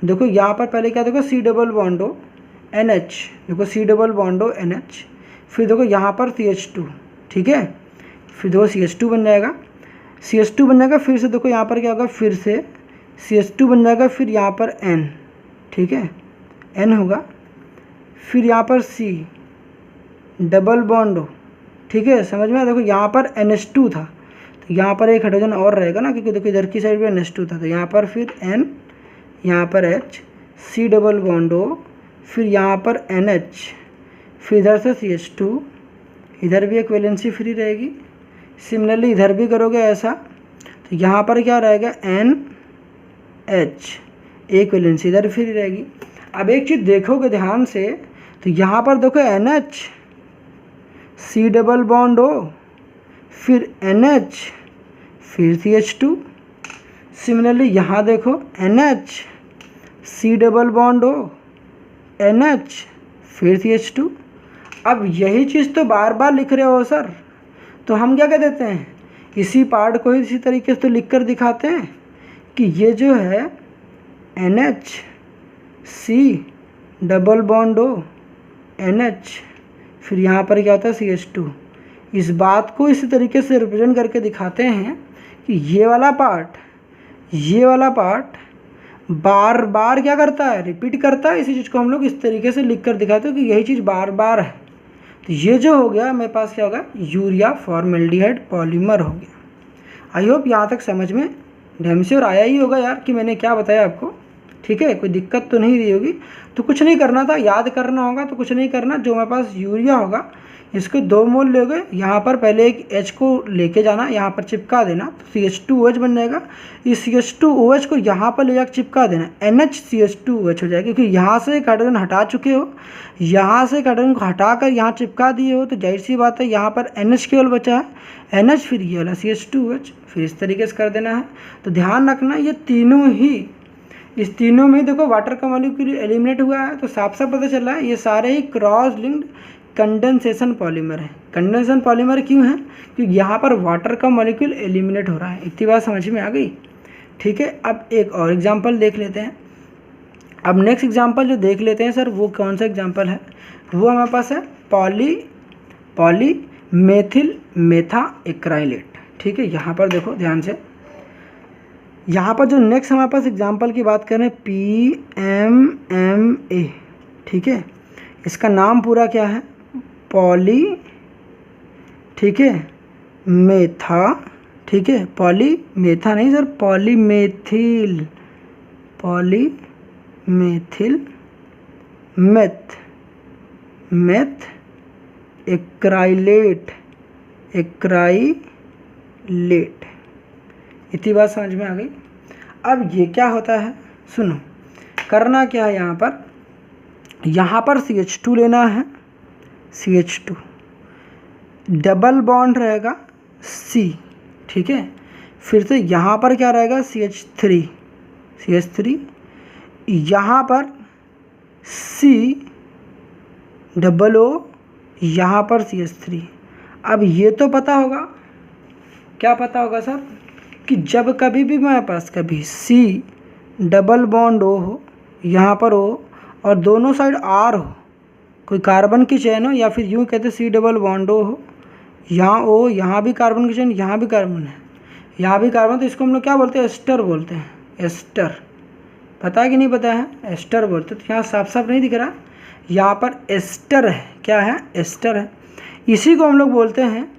देखो यहाँ पर पहले क्या, देखो C double bond O NH, देखो C double bond O NH, फिर देखो यहाँ पर CH2, ठीक है। फिर देखो CH2 बन जाएगा, CH2 बन जाएगा, फिर से देखो यहाँ पर क्या होगा, फिर से CH2 बन जाएगा, फिर यहाँ पर N, ठीक है, N होगा, फिर यहाँ पर C डबल बॉन्ड O, ठीक है। समझ में, देखो यहाँ पर NH2 था, तो यहाँ पर एक हाइड्रोजन और रहेगा ना, क्योंकि देखो इधर की साइड भी NH2 था, तो यहाँ पर फिर N, यहाँ पर H, C double bond O, फिर यहाँ पर NH, फिर इधर से CH2, इधर भी एक वैलेंसी फ्री रहेगी। सिमिलरली इधर भी करोगे ऐसा, तो यहाँ पर क्या रहेगा NH, एक वैलेंसी इधर फ्री रहेगी। अब एक चीज़ देखोगे ध्यान से, तो यहाँ पर देखो NH, C double bond O, फिर NH, फिर CH2। सिमिलरली यहाँ देखो NH, C double bond O, NH, फिर CH2। अब यही चीज़ तो बार बार लिख रहे हो सर, तो हम क्या कह देते हैं, इसी पार्ट को इसी तरीके से तो लिख कर दिखाते हैं कि ये जो है NH, C double bond O NH, फिर यहाँ पर क्या होता है CH2। इस बात को इसी तरीके से रिप्रेजेंट करके दिखाते हैं कि ये वाला पार्ट बार बार क्या करता है, रिपीट करता है। इसी चीज़ को हम लोग इस तरीके से लिख कर दिखाते हैं कि यही चीज़ बार बार है। तो ये जो हो गया मेरे पास क्या होगा, यूरिया फॉर्मेल्डिहाइड पॉलीमर हो गया। आई होप यहाँ तक समझ में ढंग से और आया ही होगा यार कि मैंने क्या बताया आपको, ठीक है। कोई दिक्कत तो नहीं रही होगी। तो कुछ नहीं करना था, याद करना होगा तो कुछ नहीं करना। जो मेरे पास यूरिया होगा इसके 2 मोल लोगे, यहाँ पर पहले एक H को लेके जाना, यहाँ पर चिपका देना, तो CH2OH बन जाएगा। इस CH2OH को यहाँ पर ले जाकर चिपका देना, NHCH2OH हो जाएगा। क्योंकि यहाँ से एक हाइड्रोजन हटा चुके हो, यहाँ से एक हाइड्रोजन को हटा कर यहाँ चिपका दिए हो, तो जाहिर सी बात है यहाँ पर NH केवल बचा है, NH फिर ये वाला CH2OH, फिर इस तरीके से कर देना है। तो ध्यान रखना ये तीनों ही, इस तीनों में देखो वाटर का मॉलिक्यूल एलिमिनेट हुआ है, तो साफ साफ पता चला है ये सारे ही क्रॉस लिंक्ड कंडेंसेशन पॉलीमर है। कंडेंसेशन पॉलीमर क्यों है? क्योंकि यहाँ पर वाटर का मॉलिक्यूल एलिमिनेट हो रहा है। इतनी बात समझ में आ गई? ठीक है, अब एक और एग्जांपल देख लेते हैं। अब नेक्स्ट एग्जांपल जो देख लेते हैं सर, वो कौन सा एग्जांपल है? वो हमारे पास है पॉली मेथिल मेथा एक्राइलेट। ठीक है, यहाँ पर देखो ध्यान से, यहाँ पर जो नेक्स्ट हमारे पास एग्जांपल की बात करें PMMA। ठीक है, इसका नाम पूरा क्या है? पॉली, ठीक है, मेथा, ठीक है, पॉली मेथा नहीं सर, पॉलीमेथिल मेथ एक्राइलेट। इतनी बात समझ में आ गई? अब ये क्या होता है, सुनो, करना क्या है यहाँ पर CH2 लेना है, CH2 डबल बॉन्ड रहेगा C, ठीक है, फिर से यहाँ पर क्या रहेगा CH3 यहाँ पर C डबल O, यहाँ पर CH3। अब ये तो पता होगा, क्या पता होगा सर, कि जब कभी भी मेरे पास कभी C डबल बॉन्ड O हो, यहाँ पर O और दोनों साइड R हो, कोई कार्बन की चेन हो, या फिर यूँ कहते C डबल बॉन्ड O हो, यहाँ O, यहाँ भी कार्बन की चेन, यहाँ भी कार्बन है, यहाँ भी कार्बन, तो इसको हम लोग क्या बोलते हैं? एस्टर बोलते हैं। एस्टर पता है कि नहीं पता है? एस्टर बोलते हैं। तो यहाँ साफ साफ नहीं दिख रहा, यहाँ पर एस्टर है। क्या है? एस्टर है। इसी को हम लोग बोलते हैं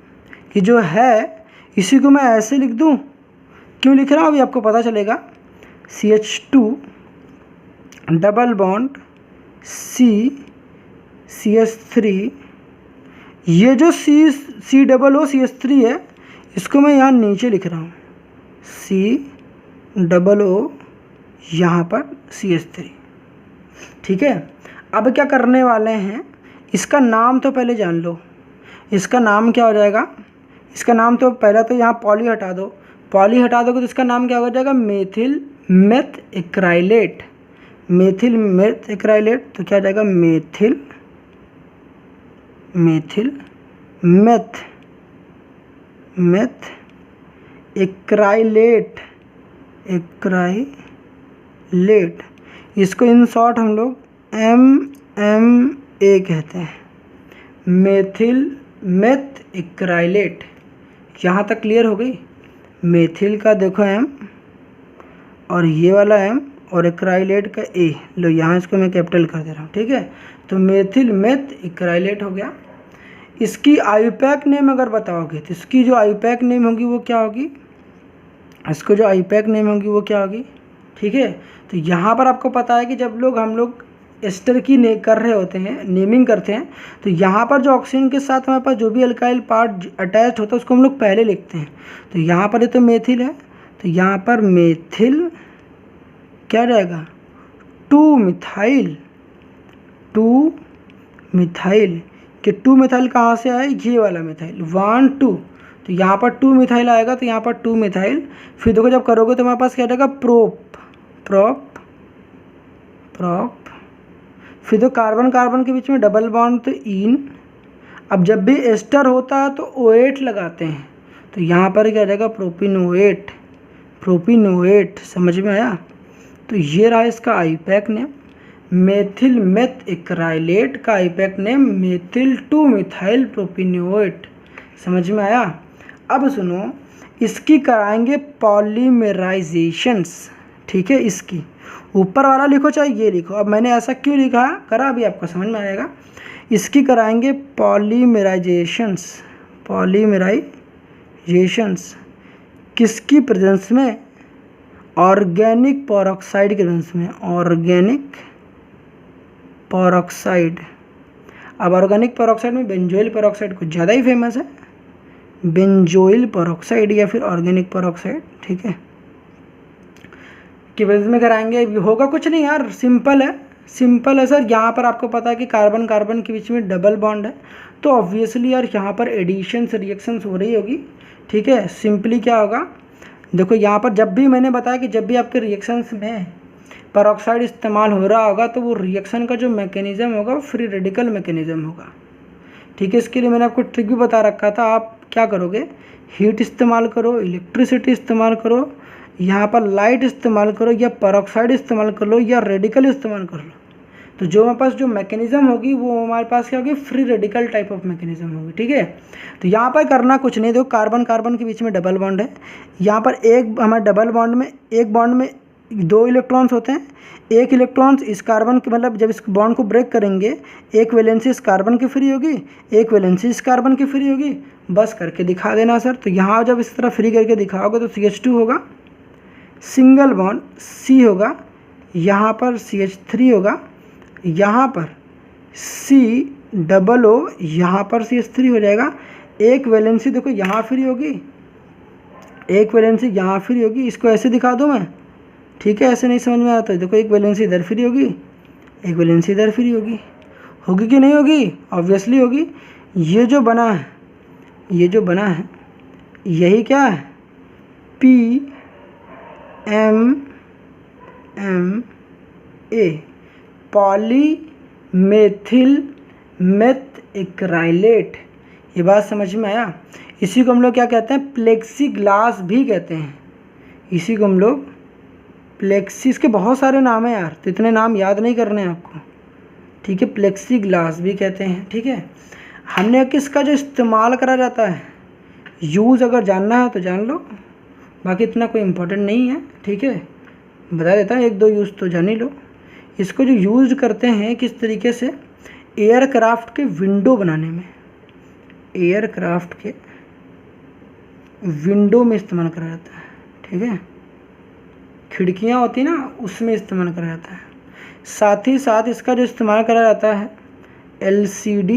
कि जो है, इसी को मैं ऐसे लिख दूँ, क्यों लिख रहा हूँ अभी आपको पता चलेगा। CH2 डबल बॉन्ड CH3, ये जो C डबल O CH3 है, इसको मैं यहाँ नीचे लिख रहा हूँ, C डबल O यहाँ पर CH3। ठीक है, अब क्या करने वाले हैं, इसका नाम तो पहले जान लो, इसका नाम क्या हो जाएगा? इसका नाम तो पहले तो यहाँ पॉली हटा दो, तो इसका नाम क्या हो जाएगा? Methyl methacrylate. तो क्या हो जाएगा? Methyl methacrylate. इसको इन शॉर्ट हम लोग MMA कहते हैं, मेथिल मेथ एक्राइलेट। यहाँ तक क्लियर हो गई? मेथिल का देखो M, और ये वाला M, और एक्राइलेट का A। लो यहाँ इसको मैं कैपिटल कर दे रहा हूँ। ठीक है, तो मेथिल मेथ एक्राइलेट हो गया। इसकी आईयूपैक नेम अगर बताओगे तो इसकी जो आईयूपैक नेम होगी वो क्या होगी? इसको जो आईयूपैक नेम होगी वो क्या होगी? ठीक है, तो यहाँ पर आपको पता है कि जब हम लोग एस्टर की कर रहे होते हैं, नेमिंग करते हैं, तो यहाँ पर जो ऑक्सीजन के साथ हमारे पास जो भी अल्काइल पार्ट अटैच होता है उसको हम लोग पहले लिखते हैं। तो यहाँ पर ये तो मेथिल है, तो यहाँ पर मेथिल क्या रहेगा? 2 मिथाइल। कि 2 मिथाइल कहाँ से आए? ये वाला मिथाइल 1 2, तो यहाँ पर 2 मिथाइल आएगा, तो यहाँ पर 2 मिथाइल। फिर देखो जब करोगे तो हमारे पास क्या रहेगा? प्रोप। फिर तो कार्बन के बीच में डबल बॉन्ड, तो इन। अब जब भी एस्टर होता है तो OH लगाते हैं, तो यहाँ पर क्या रहेगा? प्रोपिनोएट। समझ में आया? तो ये रहा इसका IUPAC name. Methyl methacrylate का IUPAC name methyl 2 methyl propanoate. समझ में आया? अब सुनो, इसकी कराएंगे पॉलीमराइजेशंस। ठीक है, इसकी ऊपर वाला लिखो चाहे ये लिखो, अब मैंने ऐसा क्यों लिखा करा अभी आपको समझ में आएगा। इसकी कराएंगे पॉलीमराइजेशंस। किसकी प्रेजेंस में? ऑर्गेनिक पेरोक्साइड के प्रेजेंस में। Organic peroxide. अब ऑर्गेनिक पेरोक्साइड में बेंजोइल पेरोक्साइड कुछ ज़्यादा ही फेमस है, बेंजोइल पेरोक्साइड या फिर ऑर्गेनिक पेरोक्साइड। ठीक है, कि प्रेजेंस में कराएंगे। होगा कुछ नहीं यार, सिंपल है सर। यहाँ पर आपको पता है कि कार्बन के बीच में डबल बॉन्ड है, तो ऑब्वियसली यार यहाँ पर एडिशंस रिएक्शंस हो रही होगी। ठीक है, सिंपली क्या होगा, देखो यहाँ पर जब भी मैंने बताया कि जब भी आपके रिएक्शंस में पेरोक्साइड इस्तेमाल हो रहा होगा, तो वो रिएक्शन का जो मैकेनिज़्म होगा वो फ्री रेडिकल मैकेनिज़्म होगा। ठीक है। इसके लिए मैंने आपको ट्रिक भी बता रखा था। आप क्या करोगे, हीट इस्तेमाल करो, इलेक्ट्रिसिटी इस्तेमाल करो, यहाँ पर लाइट इस्तेमाल करो, या पेरोक्साइड इस्तेमाल कर लो, या रेडिकल इस्तेमाल कर लो। तो जो हमारे पास जो मैकेनिज्म होगी वो हमारे पास क्या होगी, free radical type of mechanism होगी, ठीक है। तो यहाँ पर करना कुछ नहीं, देखो कार्बन कार्बन के बीच में डबल बॉन्ड है, यहाँ पर एक हमारे डबल बॉन्ड में, एक बॉन्ड में 2 इलेक्ट्रॉन्स होते हैं, एक इलेक्ट्रॉन्स इस कार्बन के, मतलब जब इस बॉन्ड को ब्रेक करेंगे, एक वैलेंसी इस कार्बन की फ्री होगी, एक वैलेंसी इस कार्बन की फ्री होगी, बस करके दिखा देना सर। तो यहाँ जब इस तरह फ्री करके दिखाओगे तो CH2 होगा, सिंगल बॉन्ड C होगा, यहाँ पर CH3 होगा, यहाँ पर COO, यहाँ पर CH3 हो जाएगा। एक वैलेंसी देखो यहाँ फ्री होगी, एक वैलेंसी यहाँ फ्री होगी। इसको ऐसे दिखा दूँ मैं, ठीक है, ऐसे नहीं समझ में आता है। देखो एक वैलेंसी इधर फ्री होगी, एक वैलेंसी इधर फ्री होगी, होगी कि नहीं होगी, ऑब्वियसली होगी। ये जो बना है, ये जो बना है, यही क्या है, PMMA, पॉलीमेथिल मेथ एक्राइलेट। ये बात समझ में आया। इसी को हम लोग क्या कहते हैं, प्लेक्सी ग्लास भी कहते हैं। इसी को हम लोग प्लेक्सी, इसके बहुत सारे नाम हैं यार, तो इतने नाम याद नहीं करने हैं आपको, ठीक है। प्लेक्सी ग्लास भी कहते हैं, ठीक है। हमने किसका जो इस्तेमाल करा जाता है, यूज़ अगर जानना है तो जान लो, बाकी इतना कोई इम्पोर्टेंट नहीं है, ठीक है। बता देता हूँ, 1-2 यूज़ तो जान ही लो। इसको जो यूज़ करते हैं किस तरीके से, एयरक्राफ्ट के विंडो बनाने में, एयरक्राफ्ट के विंडो में इस्तेमाल करा जाता है, ठीक है। खिड़कियाँ होती ना, उसमें इस्तेमाल करा जाता है। साथ ही साथ इसका जो इस्तेमाल करा जाता है LCD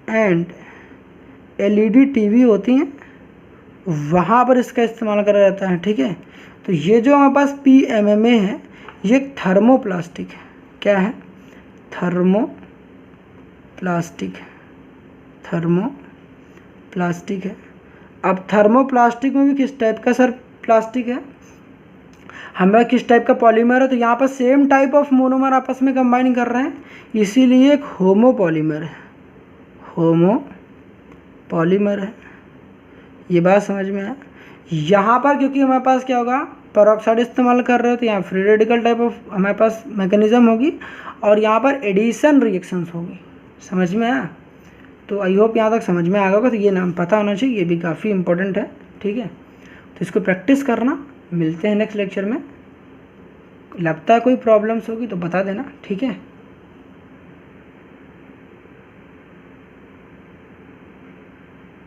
एंड LED TV होती हैं, वहाँ पर इसका इस्तेमाल करा जाता है, ठीक है। तो ये जो हमारे पास PMMA है, ये एक थर्मोप्लास्टिक है। क्या है, थर्मोप्लास्टिक है। अब थर्मोप्लास्टिक में भी किस टाइप का सर प्लास्टिक है, हमें किस टाइप का पॉलीमर है, तो यहाँ पर सेम टाइप ऑफ मोनोमर आपस में कंबाइन कर रहे हैं, इसीलिए एक होमोपॉलीमर है, होमोपॉलीमर है। ये बात समझ में आया। यहाँ पर क्योंकि हमारे पास क्या होगा, पेरोक्साइड इस्तेमाल कर रहे हो, तो यहाँ फ्री रेडिकल टाइप ऑफ हमारे पास मैकेनिज्म होगी, और यहाँ पर एडिशन रिएक्शंस होगी। समझ में आया। तो आई होप यहाँ तक समझ में आ गया होगा। तो ये नाम पता होना चाहिए, ये भी काफ़ी इंपॉर्टेंट है, ठीक है। तो इसको प्रैक्टिस करना। मिलते हैं नेक्स्ट लेक्चर में। लगता है कोई प्रॉब्लम्स होगी तो बता देना, ठीक है।